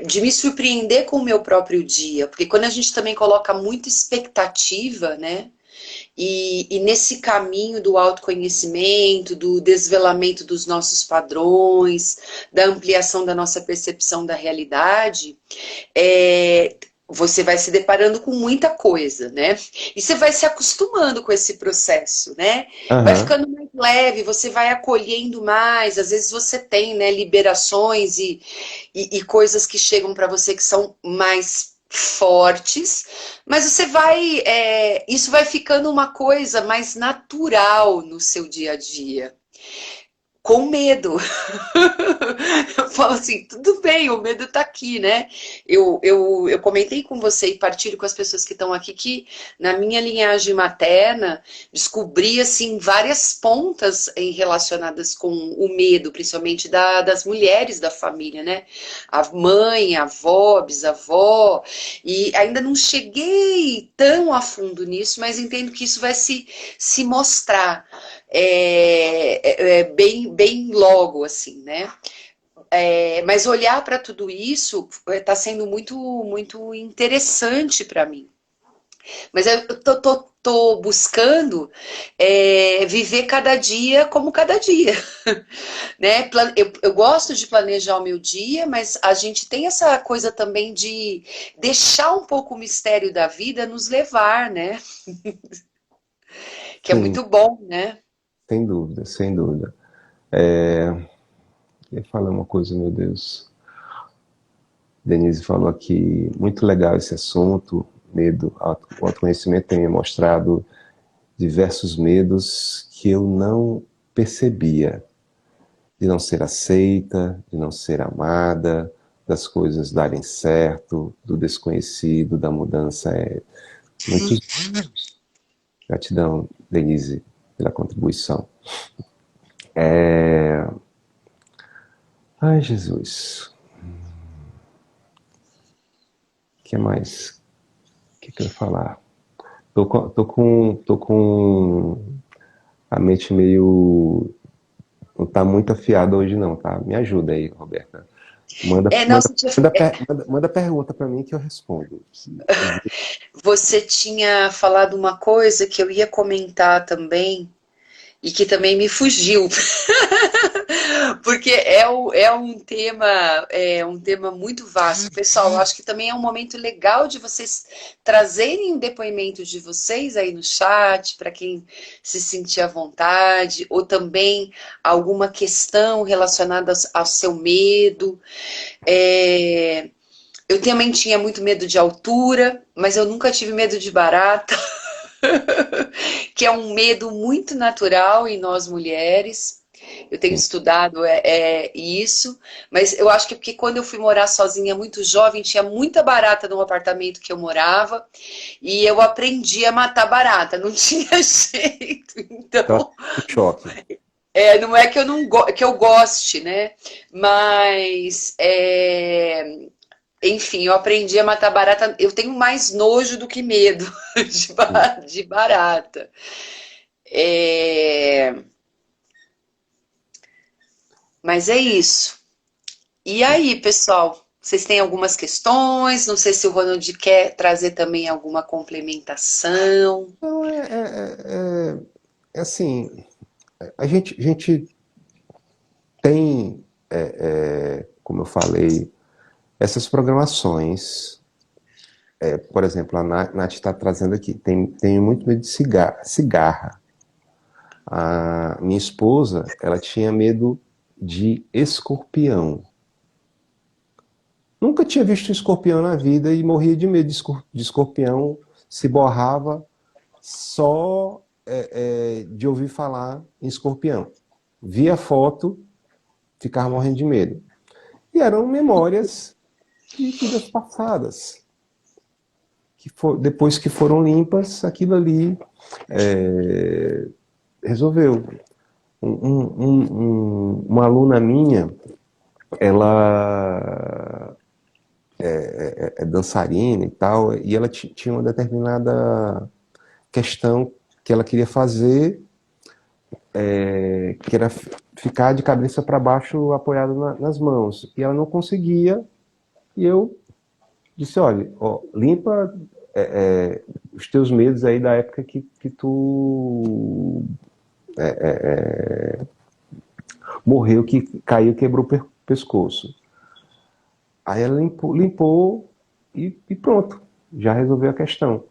Speaker 1: de me surpreender com o meu próprio dia, porque quando a gente também coloca muita expectativa, né? E nesse caminho do autoconhecimento, do desvelamento dos nossos padrões, da ampliação da nossa percepção da realidade, você vai se deparando com muita coisa, né? E você vai se acostumando com esse processo, né? Vai
Speaker 2: Aham.
Speaker 1: ficando mais leve, você vai acolhendo mais. Às vezes você tem, né, liberações e coisas que chegam para você que são mais fortes, mas você vai, isso vai ficando uma coisa mais natural no seu dia a dia. Com medo. Eu falo assim, tudo bem, o medo tá aqui, né? Eu comentei com você e partilho com as pessoas que estão aqui que na minha linhagem materna descobri assim várias pontas relacionadas com o medo, principalmente das mulheres da família, né? A mãe, a avó, bisavó, e ainda não cheguei tão a fundo nisso, mas entendo que isso vai se mostrar bem logo, assim, né? Mas olhar para tudo isso está sendo muito interessante para mim. Mas eu tô buscando viver cada dia como cada dia. Né? Eu gosto de planejar o meu dia, mas a gente tem essa coisa também de deixar um pouco o mistério da vida nos levar, né? Que é
Speaker 2: Sim,
Speaker 1: muito bom, né?
Speaker 2: sem dúvida, sem dúvida. Eu ia falar uma coisa, meu Deus. Denise falou aqui, muito legal esse assunto, medo. O autoconhecimento tem me mostrado diversos medos que eu não percebia. De não ser aceita, de não ser amada, das coisas darem certo, do desconhecido, da mudança. Muito gratidão, Denise, pela contribuição. Ai, Jesus. O que mais? O que eu ia falar? Tô com a mente meio. Não tá muito afiada hoje, não, tá? Me ajuda aí, Roberta. Manda, manda,
Speaker 1: Nossa,
Speaker 2: manda pergunta para mim que eu respondo.
Speaker 1: você tinha falado uma coisa que eu ia comentar também, e que também me fugiu, porque é um tema muito vasto. Pessoal, eu acho que também é um momento legal de vocês trazerem um depoimento de vocês aí no chat, para quem se sentir à vontade, ou também alguma questão relacionada ao seu medo. É, eu também tinha muito medo de altura, mas eu nunca tive medo de barata. Que é um medo muito natural em nós mulheres. Eu tenho
Speaker 2: Sim.
Speaker 1: estudado isso, mas eu acho que porque quando eu fui morar sozinha muito jovem, tinha muita barata no apartamento que eu morava, e eu aprendi a matar barata, não tinha jeito.
Speaker 2: Então,
Speaker 1: Então,
Speaker 2: um choque.
Speaker 1: não é que eu não que eu goste, né? Mas enfim, eu aprendi a matar barata. Eu tenho mais nojo do que medo
Speaker 2: Sim.
Speaker 1: de barata. É, mas é isso. E aí, pessoal? Vocês têm algumas questões? Não sei se o Ronald quer trazer também alguma complementação.
Speaker 2: Então, é assim, a gente tem, como eu falei, essas programações. Por exemplo, a Nath está trazendo aqui, tem muito medo de cigarra. A minha esposa, ela tinha medo de escorpião. Nunca tinha visto um escorpião na vida e morria de medo de escorpião, se borrava só de ouvir falar em escorpião. Via foto, ficava morrendo de medo. E eram memórias de vidas passadas, depois que foram limpas, aquilo ali resolveu. Uma aluna minha, ela é dançarina e tal, e ela tinha uma determinada questão que ela queria fazer, que era ficar de cabeça para baixo apoiada nas mãos. E ela não conseguia, e eu disse, olha, ó, limpa os teus medos aí da época que tu morreu, que caiu, quebrou o pescoço. Aí ela limpou e pronto, já resolveu a questão.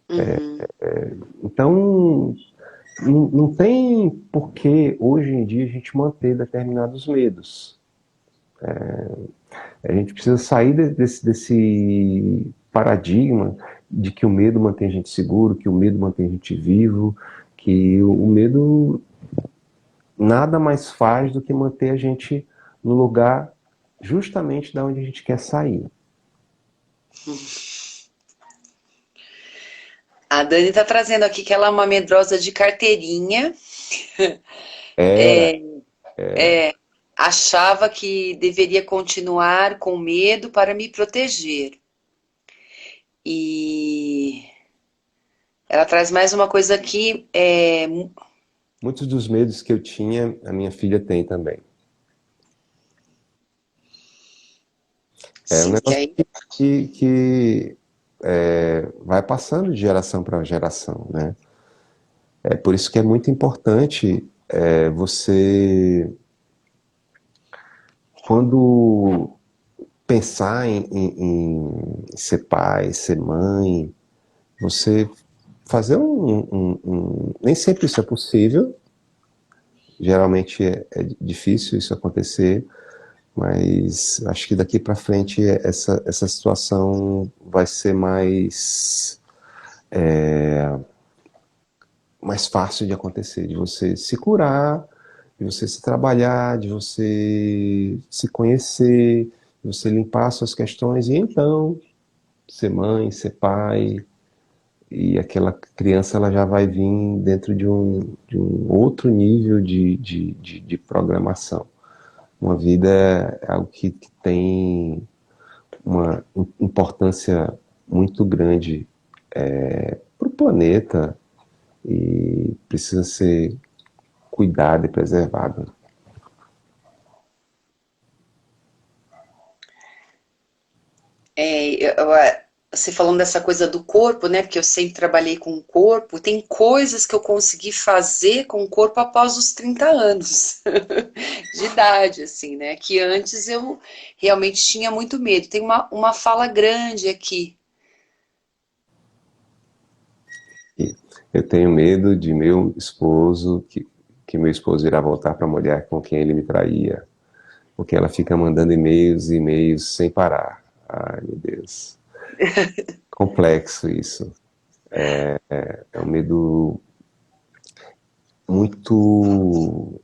Speaker 1: Uhum.
Speaker 2: Então, não tem por que hoje em dia a gente manter determinados medos. A gente precisa sair desse paradigma de que o medo mantém a gente seguro, que o medo mantém a gente vivo, que o medo nada mais faz do que manter a gente no lugar justamente da onde a gente quer sair.
Speaker 1: A Dani está trazendo aqui que ela é uma medrosa de carteirinha.
Speaker 2: Era,
Speaker 1: Achava que deveria continuar com medo para me proteger. E ela traz mais uma coisa aqui.
Speaker 2: muitos dos medos que eu tinha, a minha filha tem também. É um
Speaker 1: Sim, que
Speaker 2: negócio
Speaker 1: aí.
Speaker 2: que vai passando de geração para geração, né? É por isso que é muito importante você, quando pensar em ser pai, ser mãe, você fazer nem sempre isso é possível, geralmente é difícil isso acontecer, mas acho que daqui para frente essa situação vai ser mais fácil de acontecer, de você se curar, de você se trabalhar, de você se conhecer, de você limpar suas questões e então ser mãe, ser pai, e aquela criança ela já vai vir dentro de um outro nível de programação. Uma vida é algo que tem uma importância muito grande para o planeta e precisa ser cuidado e preservado.
Speaker 1: É, você falando dessa coisa do corpo, né? Porque eu sempre trabalhei com o corpo, tem coisas que eu consegui fazer com o corpo após os 30 anos de idade, assim, né? Que antes eu realmente tinha muito medo. Tem uma fala grande aqui.
Speaker 2: E eu tenho medo de meu esposo, que meu esposo irá voltar para a mulher com quem ele me traía. Porque ela fica mandando e-mails e e-mails sem parar. Ai, meu Deus. Complexo isso. É um medo muito,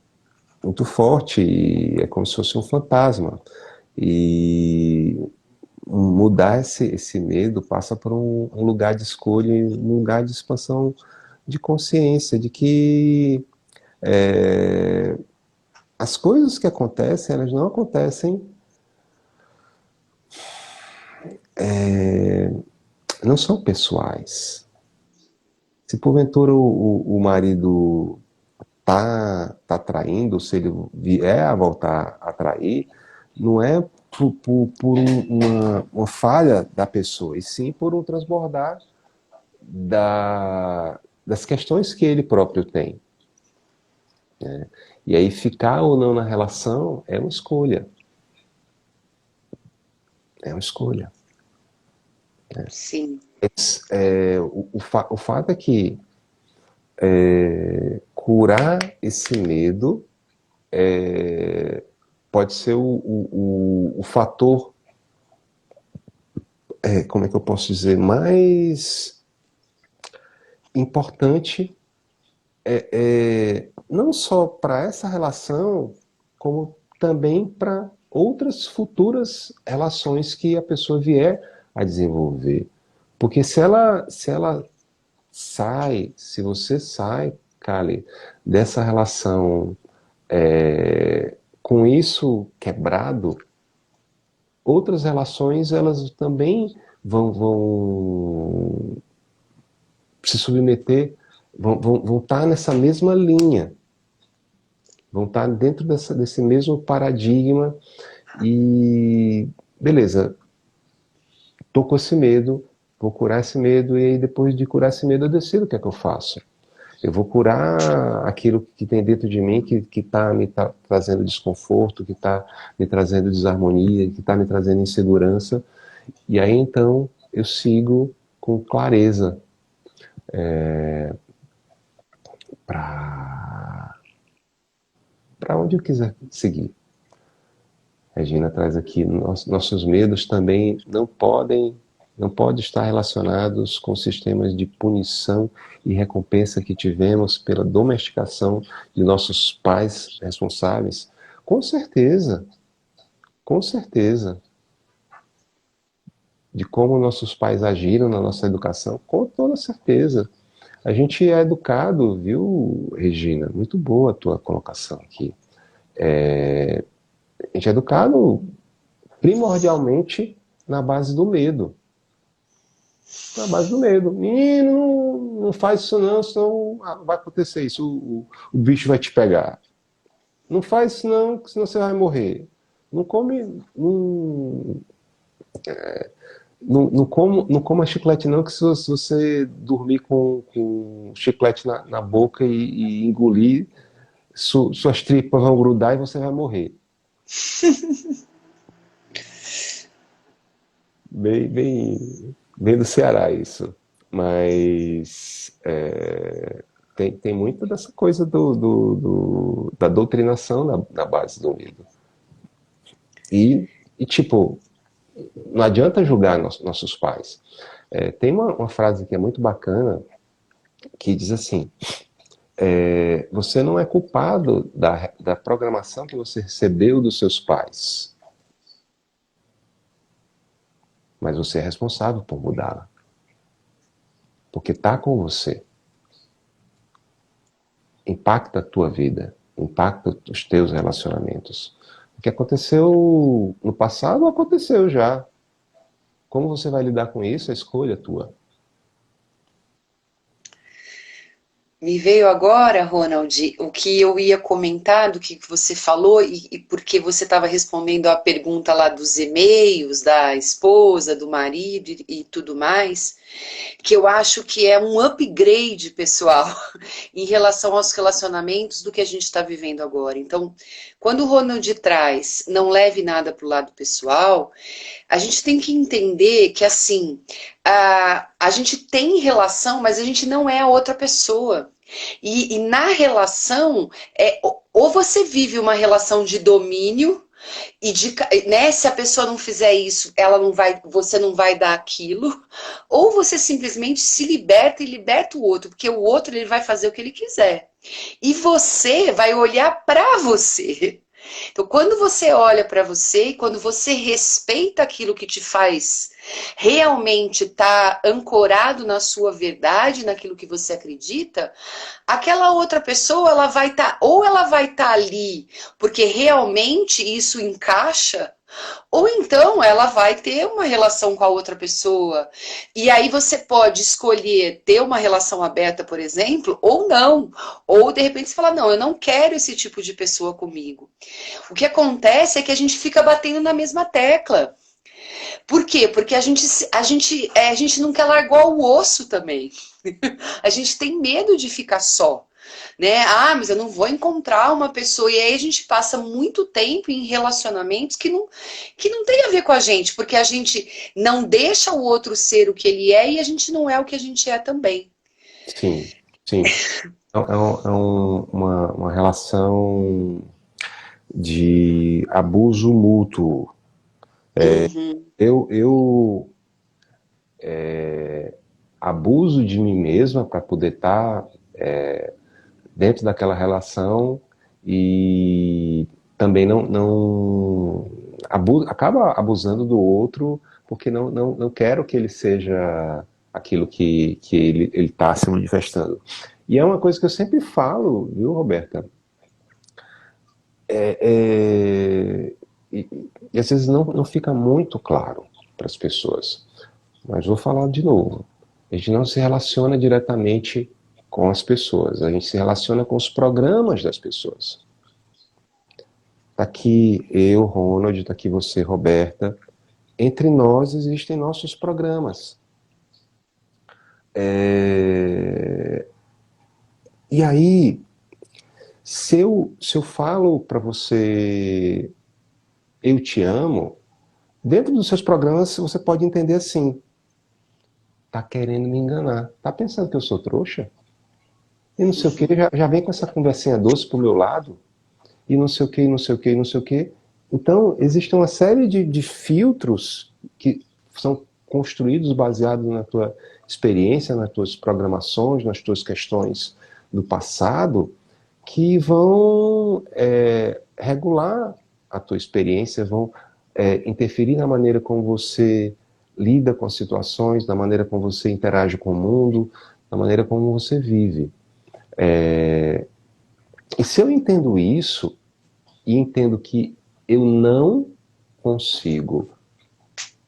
Speaker 2: muito forte. E é como se fosse um fantasma. E mudar esse medo passa por um lugar de escolha, um lugar de expansão de consciência, de que as coisas que acontecem, elas não acontecem, não são pessoais. Se porventura o marido tá traindo, se ele vier a voltar a trair, não é por uma falha da pessoa, e sim por um transbordar das questões que ele próprio tem. E aí ficar ou não na relação é uma escolha. É uma escolha.
Speaker 1: Sim,
Speaker 2: O fato é que curar esse medo pode ser o fator, como é que eu posso dizer, mais importante, não só para essa relação, como também para outras futuras relações que a pessoa vier a desenvolver. Porque se ela sai, se você sai, Kali, dessa relação com isso quebrado, outras relações elas também vão se submeter, vão estar nessa mesma linha, vão estar dentro desse mesmo paradigma e beleza, tô com esse medo, vou curar esse medo e aí depois de curar esse medo eu decido o que é que eu faço. Eu vou curar aquilo que tem dentro de mim que está me trazendo desconforto, que está me trazendo desarmonia, que está me trazendo insegurança. E aí então eu sigo com clareza para onde eu quiser seguir. Regina traz aqui, nossos medos também não podem estar relacionados com sistemas de punição e recompensa que tivemos pela domesticação de nossos pais responsáveis. Com certeza, com certeza, de como nossos pais agiram na nossa educação, com toda certeza. A gente é educado, viu, Regina? Muito boa a tua colocação aqui. A gente é educado primordialmente na base do medo. Na base do medo. Menino, não faz isso não, senão vai acontecer isso, o bicho vai te pegar. Não faz isso não, senão você vai morrer. Não come, não coma chiclete não, que se você dormir com chiclete na boca e engolir, suas tripas vão grudar e você vai morrer. Bem do Ceará isso. Mas tem muito dessa coisa da doutrinação na base do medo. E tipo, não adianta julgar nossos pais. Tem uma frase que é muito bacana que diz assim: você não é culpado da programação que você recebeu dos seus pais, mas você é responsável por mudá-la, porque está com você. Impacta a tua vida, impacta os teus relacionamentos. O que aconteceu no passado aconteceu já. Como você vai lidar com isso é escolha tua.
Speaker 1: Me veio agora, Ronald, o que eu ia comentar do que você falou e porque você estava respondendo a pergunta lá dos e-mails da esposa, do marido e tudo mais, que eu acho que é um upgrade pessoal em relação aos relacionamentos do que a gente está vivendo agora. Então, quando o Ronald traz não leve nada para o lado pessoal, a gente tem que entender que assim a gente tem relação, mas a gente não é a outra pessoa. E na relação, ou você vive uma relação de domínio e né, se a pessoa não fizer isso, ela não vai, você não vai dar aquilo, ou você simplesmente se liberta e liberta o outro, porque o outro ele vai fazer o que ele quiser. E você vai olhar para você. Então, quando você olha para você e quando você respeita aquilo que te faz realmente estar ancorado na sua verdade, naquilo que você acredita, aquela outra pessoa ela vai estar ou ela vai estar ali porque realmente isso encaixa, ou então ela vai ter uma relação com a outra pessoa. E aí você pode escolher ter uma relação aberta, por exemplo, ou não. Ou de repente você fala, não, eu não quero esse tipo de pessoa comigo. O que acontece é que a gente fica batendo na mesma tecla. Por quê? Porque a gente não quer largar o osso também. A gente tem medo de ficar só, né? Ah, mas eu não vou encontrar uma pessoa. E aí a gente passa muito tempo em relacionamentos que não tem a ver com a gente, porque a gente não deixa o outro ser o que ele é e a gente não é o que a gente é também.
Speaker 2: Sim, sim. Uma relação de abuso mútuo.
Speaker 1: Uhum.
Speaker 2: Eu abuso de mim mesma para poder estar dentro daquela relação e também acaba abusando do outro porque não quero que ele seja aquilo que ele está se manifestando. E é uma coisa que eu sempre falo, viu, Roberta? É, é, e, e às vezes não fica muito claro para as pessoas. Mas vou falar de novo. A gente não se relaciona diretamente com as pessoas, a gente se relaciona com os programas das pessoas. Tá aqui eu, Ronald, tá aqui você, Roberta. Entre nós existem nossos programas. E aí, se eu falo para você, eu te amo, dentro dos seus programas você pode entender assim, tá querendo me enganar, tá pensando que eu sou trouxa? E não sei o que, já vem com essa conversinha doce pro meu lado, e não sei o que, e não sei o que, e não sei o que. Então, existe uma série de filtros que são construídos baseados na tua experiência, nas tuas programações, nas tuas questões do passado, que vão regular a tua experiência, vão interferir na maneira como você lida com as situações, na maneira como você interage com o mundo, na maneira como você vive. E se eu entendo isso, e entendo que eu não consigo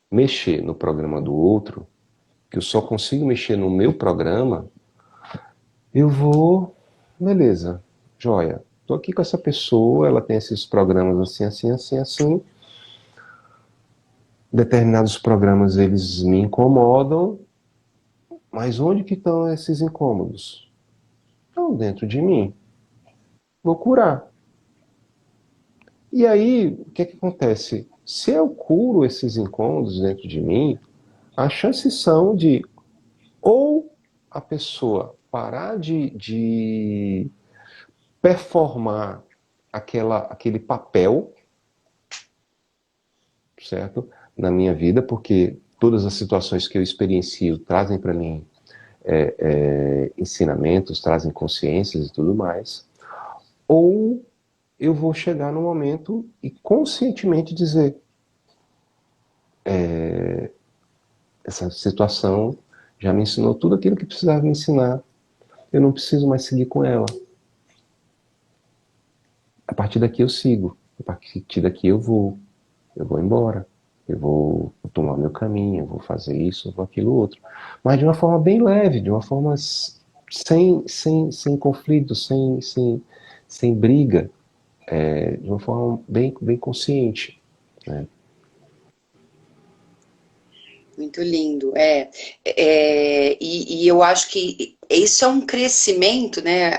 Speaker 2: mexer no programa do outro, que eu só consigo mexer no meu programa, eu vou, beleza, joia. Tô aqui com essa pessoa, ela tem esses programas assim, assim, assim, assim. Determinados programas eles me incomodam, mas onde que estão esses incômodos? Estão dentro de mim. Vou curar. E aí, o que é que acontece? Se eu curo esses incômodos dentro de mim, as chances são de ou a pessoa parar de performar aquele papel, certo? Na minha vida, porque todas as situações que eu experiencio trazem para mim ensinamentos, trazem consciências e tudo mais. Ou eu vou chegar no momento e conscientemente dizer: essa situação já me ensinou tudo aquilo que precisava me ensinar, eu não preciso mais seguir com ela. A partir daqui eu sigo, a partir daqui eu vou embora, eu vou tomar meu caminho, eu vou fazer isso, eu vou aquilo outro. Mas de uma forma bem leve, de uma forma sem conflito, sem briga, de uma forma bem consciente, né?
Speaker 1: Muito lindo, e eu acho que isso é um crescimento, né?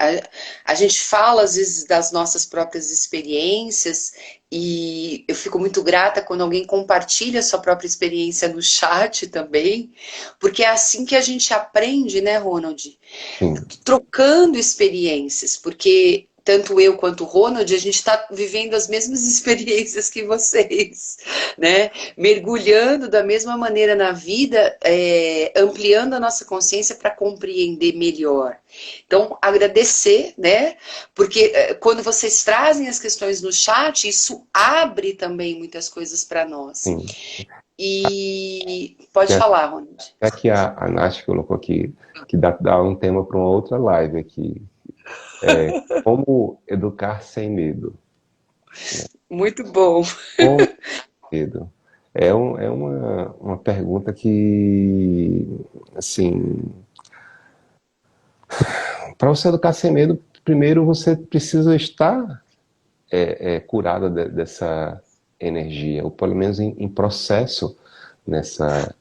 Speaker 1: A gente fala às vezes das nossas próprias experiências e eu fico muito grata quando alguém compartilha a sua própria experiência no chat também, porque é assim que a gente aprende, né, Ronald?
Speaker 2: Sim,
Speaker 1: Trocando experiências, porque tanto eu quanto o Ronald, a gente está vivendo as mesmas experiências que vocês, né? Mergulhando da mesma maneira na vida, ampliando a nossa consciência para compreender melhor. Então, agradecer, né? Porque quando vocês trazem as questões no chat, isso abre também muitas coisas para nós.
Speaker 2: sim.
Speaker 1: E pode falar, Ronald.
Speaker 2: É que a Nath colocou aqui, que dá um tema para uma outra live aqui. Como educar sem medo, né?
Speaker 1: Muito bom.
Speaker 2: Como medo? É uma pergunta que, assim, para você educar sem medo, primeiro você precisa estar curada dessa energia, ou pelo menos em processo nessa,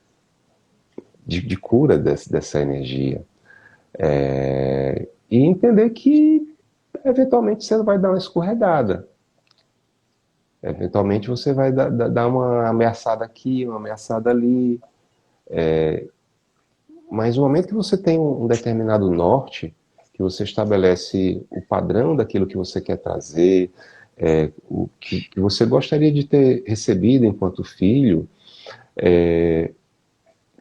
Speaker 2: de cura dessa energia. E entender que eventualmente você vai dar uma escorregada. Eventualmente você vai dar uma ameaçada aqui, uma ameaçada ali. Mas no momento que você tem um determinado norte, que você estabelece o padrão daquilo que você quer trazer, o que você gostaria de ter recebido enquanto filho,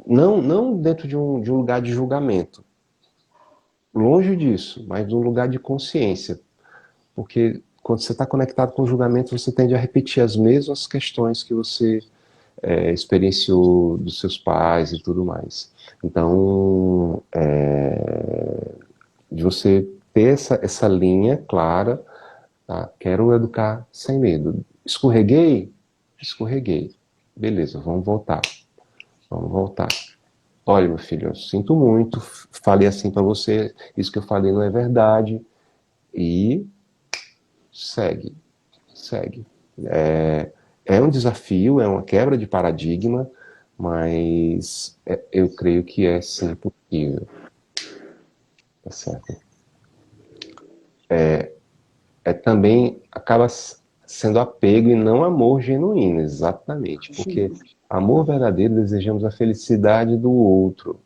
Speaker 2: não dentro de um lugar de julgamento, longe disso, mas de um lugar de consciência. Porque quando você está conectado com o julgamento, você tende a repetir as mesmas questões que você experienciou dos seus pais e tudo mais. Então, de você ter essa linha clara, tá? Quero educar sem medo. Escorreguei? Escorreguei. Beleza, vamos voltar. Vamos voltar. Olha, meu filho, eu sinto muito, falei assim para você, isso que eu falei não é verdade. E segue, segue. É um desafio, é uma quebra de paradigma, mas eu creio que é sim possível. Tá certo? Também acaba sendo apego e não amor genuíno, exatamente, porque amor verdadeiro desejamos a felicidade do outro.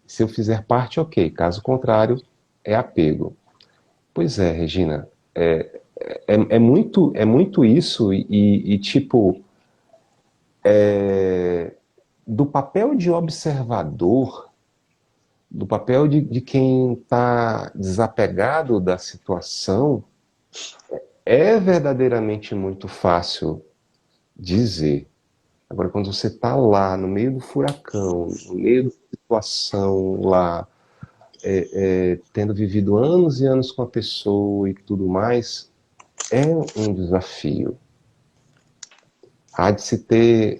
Speaker 2: Se eu fizer parte, ok, caso contrário, é apego. Pois é, Regina, é muito isso e tipo, do papel de observador, do papel de quem está desapegado da situação, é verdadeiramente muito fácil dizer. Agora, quando você está lá, no meio do furacão, no meio da situação lá, tendo vivido anos e anos com a pessoa e tudo mais, é um desafio. Há de se ter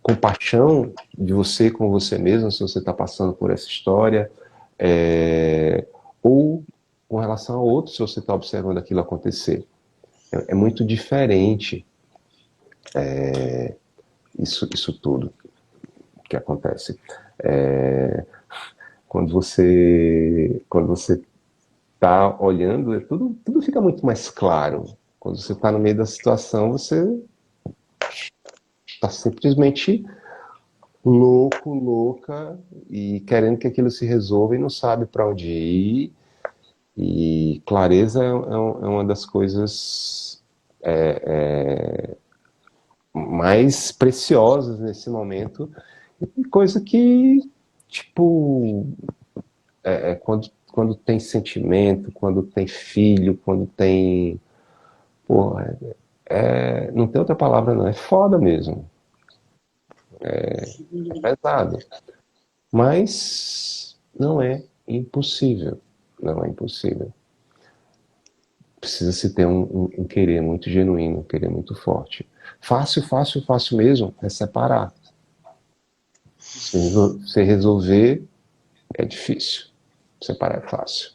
Speaker 2: compaixão de você com você mesmo, se você está passando por essa história, ou com relação ao outro, se você está observando aquilo acontecer. É muito diferente isso tudo que acontece. Quando você está olhando, tudo fica muito mais claro. Quando você está no meio da situação, você está simplesmente louco, louca, e querendo que aquilo se resolva e não sabe para onde ir. E clareza é uma das coisas mais preciosas nesse momento. E coisa que, tipo, quando tem sentimento, quando tem filho, quando tem. Pô, não tem outra palavra, não. É foda mesmo. É pesado. Mas não é impossível. Não é impossível. Precisa se ter um querer muito genuíno, um querer muito forte. Fácil, fácil, fácil mesmo é separar. Você resolver é difícil. Separar é fácil.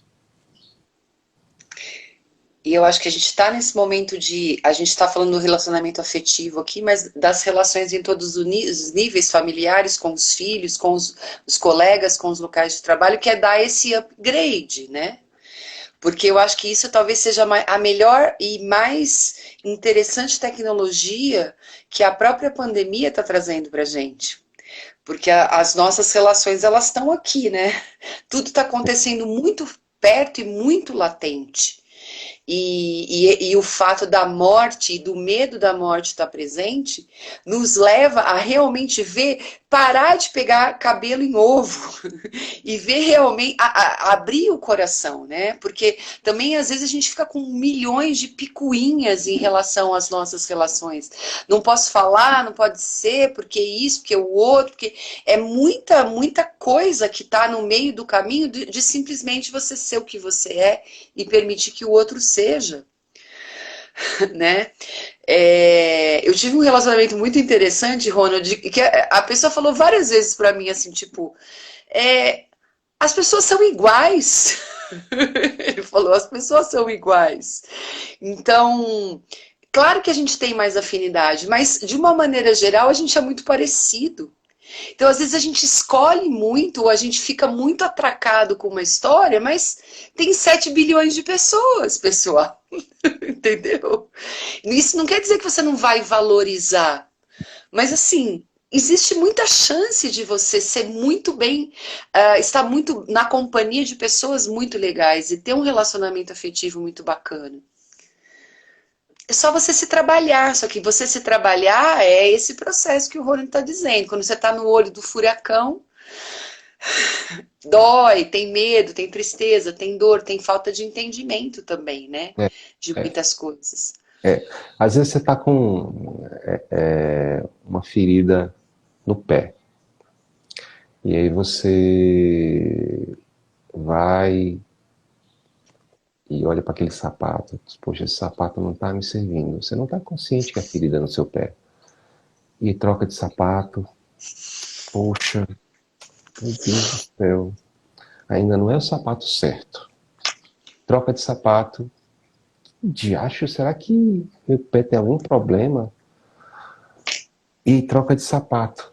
Speaker 1: E eu acho que a gente está nesse momento de. A gente está falando do relacionamento afetivo aqui, mas das relações em todos os níveis familiares, com os filhos, com os colegas, com os locais de trabalho, que é dar esse upgrade, né? Porque eu acho que isso talvez seja a melhor e mais interessante tecnologia que a própria pandemia está trazendo para a gente. Porque as nossas relações, elas estão aqui, né? Tudo está acontecendo muito perto e muito latente. E o fato da morte e do medo da morte estar presente nos leva a realmente ver, parar de pegar cabelo em ovo e ver realmente, abrir o coração, né? Porque também às vezes a gente fica com milhões de picuinhas em relação às nossas relações. Não posso falar, não pode ser, porque isso, porque o outro, porque é muita coisa que está no meio do caminho de simplesmente você ser o que você é e permitir que o outro seja, né? Eu tive um relacionamento muito interessante, Ronald, que a pessoa falou várias vezes para mim assim, tipo, as pessoas são iguais. Ele falou, as pessoas são iguais. Então, claro que a gente tem mais afinidade, mas de uma maneira geral a gente é muito parecido. Então, às vezes a gente escolhe muito, ou a gente fica muito atracado com uma história, mas tem 7 bilhões de pessoas, pessoal. Entendeu? Isso não quer dizer que você não vai valorizar, mas assim, existe muita chance de você ser muito bem, estar muito na companhia de pessoas muito legais e ter um relacionamento afetivo muito bacana. É só você se trabalhar, só que você se trabalhar é esse processo que o Rony está dizendo. Quando você está no olho do furacão, dói, tem medo, tem tristeza, tem dor, tem falta de entendimento também, né?
Speaker 2: É,
Speaker 1: De
Speaker 2: é,
Speaker 1: muitas coisas.
Speaker 2: é. Às vezes você está com uma ferida no pé. E aí você vai e olha para aquele sapato. Poxa, esse sapato não está me servindo. Você não está consciente que a ferida é no seu pé. E troca de sapato. Poxa, meu Deus do céu. Ainda não é o sapato certo. Troca de sapato. Diacho, será que meu pé tem algum problema? E troca de sapato.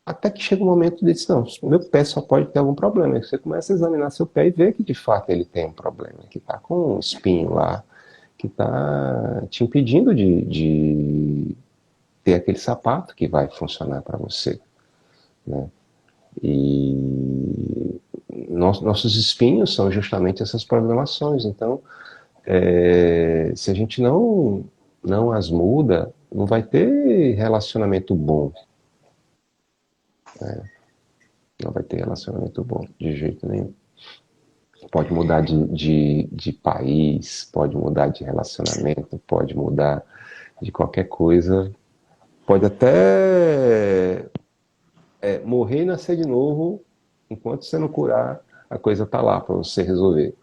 Speaker 2: Até que chega um momento de dizer, não, meu pé só pode ter algum problema. Aí você começa a examinar seu pé e vê que de fato ele tem um problema, que está com um espinho lá, que está te impedindo de ter aquele sapato que vai funcionar para você, né? E nossos espinhos são justamente essas programações. Então, se a gente não as muda, não vai ter relacionamento bom. Não vai ter relacionamento bom, de jeito nenhum. Pode mudar de país, pode mudar de relacionamento, pode mudar de qualquer coisa. Pode até morrer e nascer de novo, enquanto você não curar, a coisa tá lá para você resolver.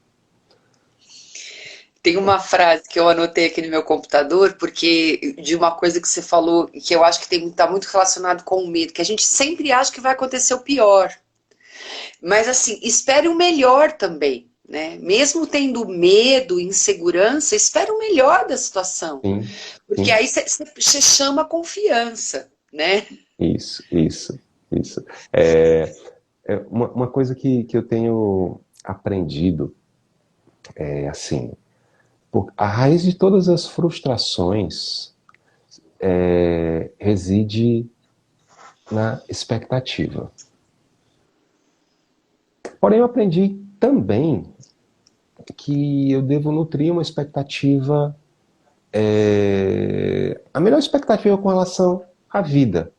Speaker 1: Tem uma frase que eu anotei aqui no meu computador, porque de uma coisa que você falou, que eu acho que está muito relacionado com o medo, que a gente sempre acha que vai acontecer o pior. Mas assim, espere o melhor também, né? Mesmo tendo medo, insegurança, espere o melhor da situação.
Speaker 2: Sim,
Speaker 1: Porque
Speaker 2: sim.
Speaker 1: aí você chama a confiança, né?
Speaker 2: Isso. Uma coisa que eu tenho aprendido é assim, a raiz de todas as frustrações reside na expectativa. Porém, eu aprendi também que eu devo nutrir uma expectativa, a melhor expectativa com relação à vida.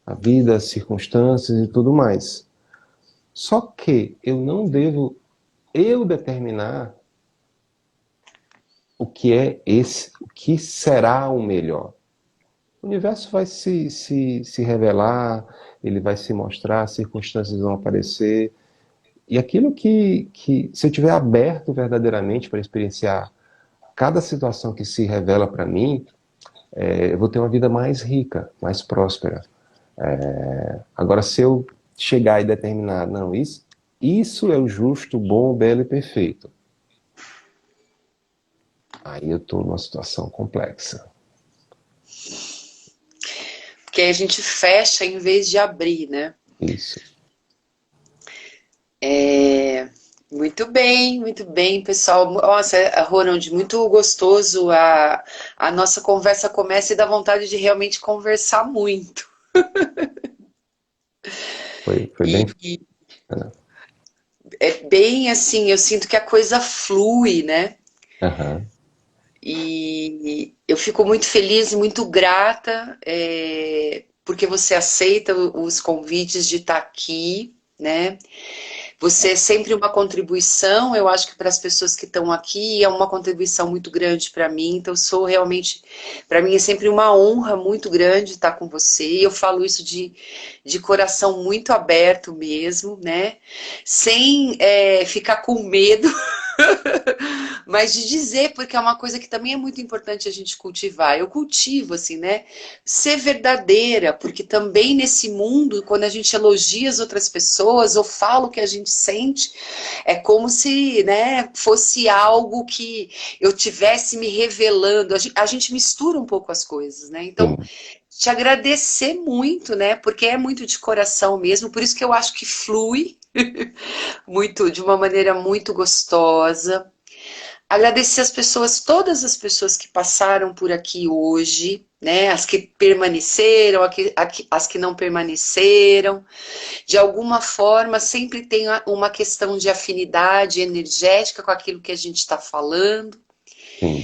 Speaker 2: A vida, as circunstâncias e tudo mais. Só que eu não devo determinar o que é o que será o melhor. O universo vai se revelar, ele vai se mostrar, as circunstâncias vão aparecer. E aquilo se eu estiver aberto verdadeiramente para experienciar cada situação que se revela para mim, eu vou ter uma vida mais rica, mais próspera. Agora, se eu chegar e determinar, não, isso é o justo, bom, belo e perfeito, aí eu estou numa situação complexa.
Speaker 1: Porque aí a gente fecha em vez de abrir, né?
Speaker 2: Isso.
Speaker 1: Muito bem, pessoal. Nossa, Ronald, muito gostoso. A nossa conversa começa e dá vontade de realmente conversar muito.
Speaker 2: Foi bem.
Speaker 1: E é bem assim, eu sinto que a coisa flui, né?
Speaker 2: Aham.
Speaker 1: E eu fico muito feliz e muito grata, porque você aceita os convites de estar aqui, né? Você é sempre uma contribuição, eu acho que para as pessoas que estão aqui é uma contribuição muito grande para mim, então sou realmente, para mim é sempre uma honra muito grande estar com você, e eu falo isso de coração muito aberto mesmo, né? Sem ficar com medo, mas de dizer, porque é uma coisa que também é muito importante a gente cultivar. Eu cultivo, assim, né? Ser verdadeira, porque também nesse mundo, quando a gente elogia as outras pessoas ou fala o que a gente sente, é como se, né, fosse algo que eu tivesse me revelando. A gente mistura um pouco as coisas, né? Então,
Speaker 2: Sim.
Speaker 1: te agradecer muito, né? Porque é muito de coração mesmo, por isso que eu acho que flui muito, de uma maneira muito gostosa. Agradecer as pessoas, todas as pessoas que passaram por aqui hoje, né? As que permaneceram, as que não permaneceram. De alguma forma, sempre tem uma questão de afinidade energética com aquilo que a gente está falando.
Speaker 2: Sim.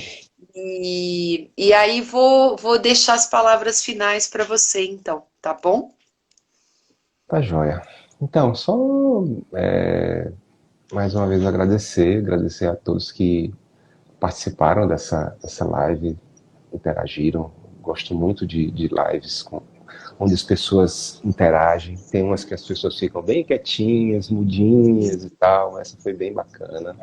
Speaker 1: E aí vou deixar as palavras finais para você, então, tá bom?
Speaker 2: Tá joia. Então, só mais uma vez agradecer a todos que participaram dessa live, interagiram. Gosto muito de lives onde as pessoas interagem. Tem umas que as pessoas ficam bem quietinhas, mudinhas e tal. Essa foi bem bacana.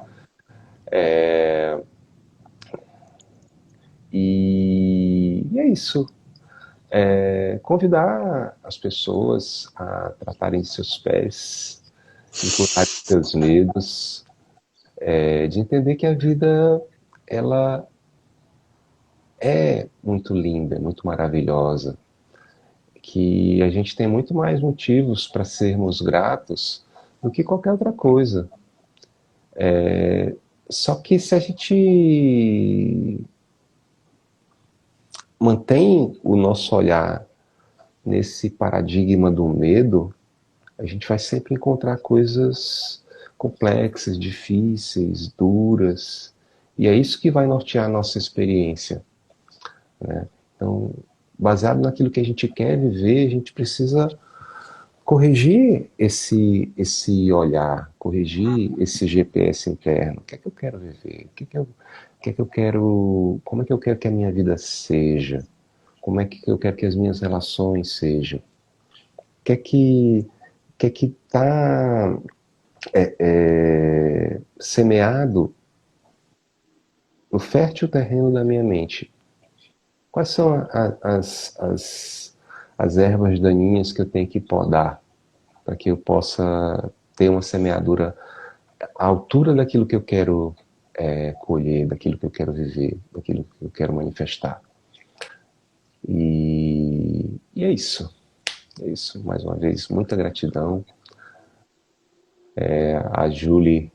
Speaker 2: E é isso. Convidar as pessoas a tratarem de seus pés, encurtarem seus medos, de entender que a vida ela é muito linda, muito maravilhosa, que a gente tem muito mais motivos para sermos gratos do que qualquer outra coisa. Só que se a gente mantém o nosso olhar nesse paradigma do medo, a gente vai sempre encontrar coisas complexas, difíceis, duras, e é isso que vai nortear a nossa experiência, né? Então, baseado naquilo que a gente quer viver, a gente precisa corrigir esse olhar, corrigir esse GPS interno. O que é que eu quero viver? O que é que eu quero? Como é que eu quero que a minha vida seja? Como é que eu quero que as minhas relações sejam? O que é que está semeado no fértil terreno da minha mente? Quais são as ervas daninhas que eu tenho que podar para que eu possa ter uma semeadura à altura daquilo que eu quero colher, daquilo que eu quero viver, daquilo que eu quero manifestar? E é isso. É isso. Mais uma vez, muita gratidão. A Julie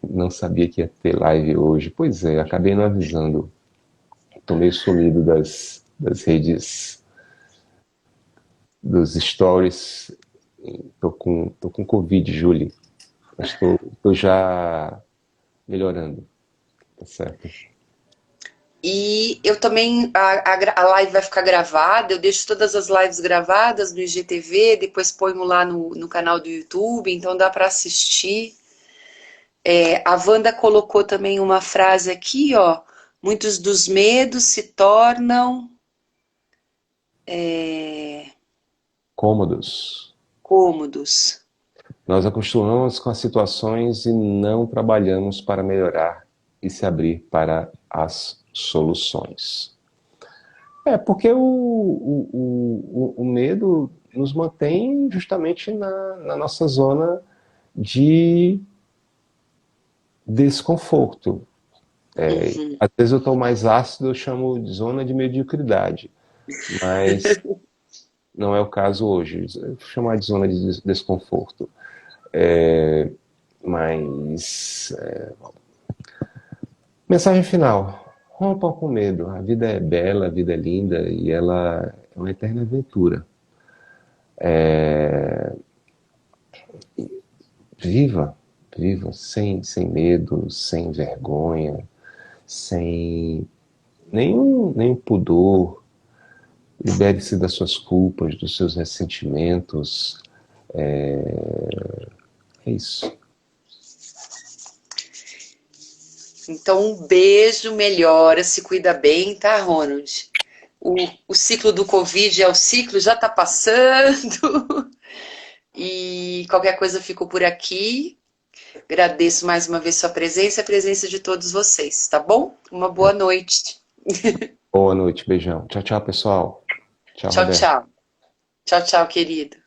Speaker 2: não sabia que ia ter live hoje. Pois é, acabei não avisando. Estou meio sumido das redes, dos stories. Tô com Covid, Julie. Mas estou já melhorando. Tá certo?
Speaker 1: E eu também, a live vai ficar gravada, eu deixo todas as lives gravadas no IGTV, depois ponho lá no canal do YouTube, então dá para assistir. A Wanda colocou também uma frase aqui, ó. Muitos dos medos se tornam
Speaker 2: Cômodos.
Speaker 1: cômodos.
Speaker 2: Nós acostumamos com as situações e não trabalhamos para melhorar e se abrir para as soluções. É, porque o medo nos mantém justamente na nossa zona de desconforto.
Speaker 1: Uhum.
Speaker 2: Às vezes eu estou mais ácido, eu chamo de zona de mediocridade, mas não é o caso hoje. Eu vou chamar de zona de desconforto. Mas, mensagem final. Rompam com medo. A vida é bela, a vida é linda e ela é uma eterna aventura. Viva, viva sem medo, sem vergonha, sem nenhum pudor. Libere-se das suas culpas, dos seus ressentimentos. É isso.
Speaker 1: Então, um beijo, melhora, se cuida bem, tá, Ronald? O ciclo do Covid é o ciclo, já tá passando. E qualquer coisa eu fico por aqui. Agradeço mais uma vez sua presença e a presença de todos vocês, tá bom? Uma boa noite.
Speaker 2: Boa noite, beijão. Tchau, tchau, pessoal. Tchau,
Speaker 1: Tchau,
Speaker 2: Roberto.
Speaker 1: tchau. Tchau, tchau, querido.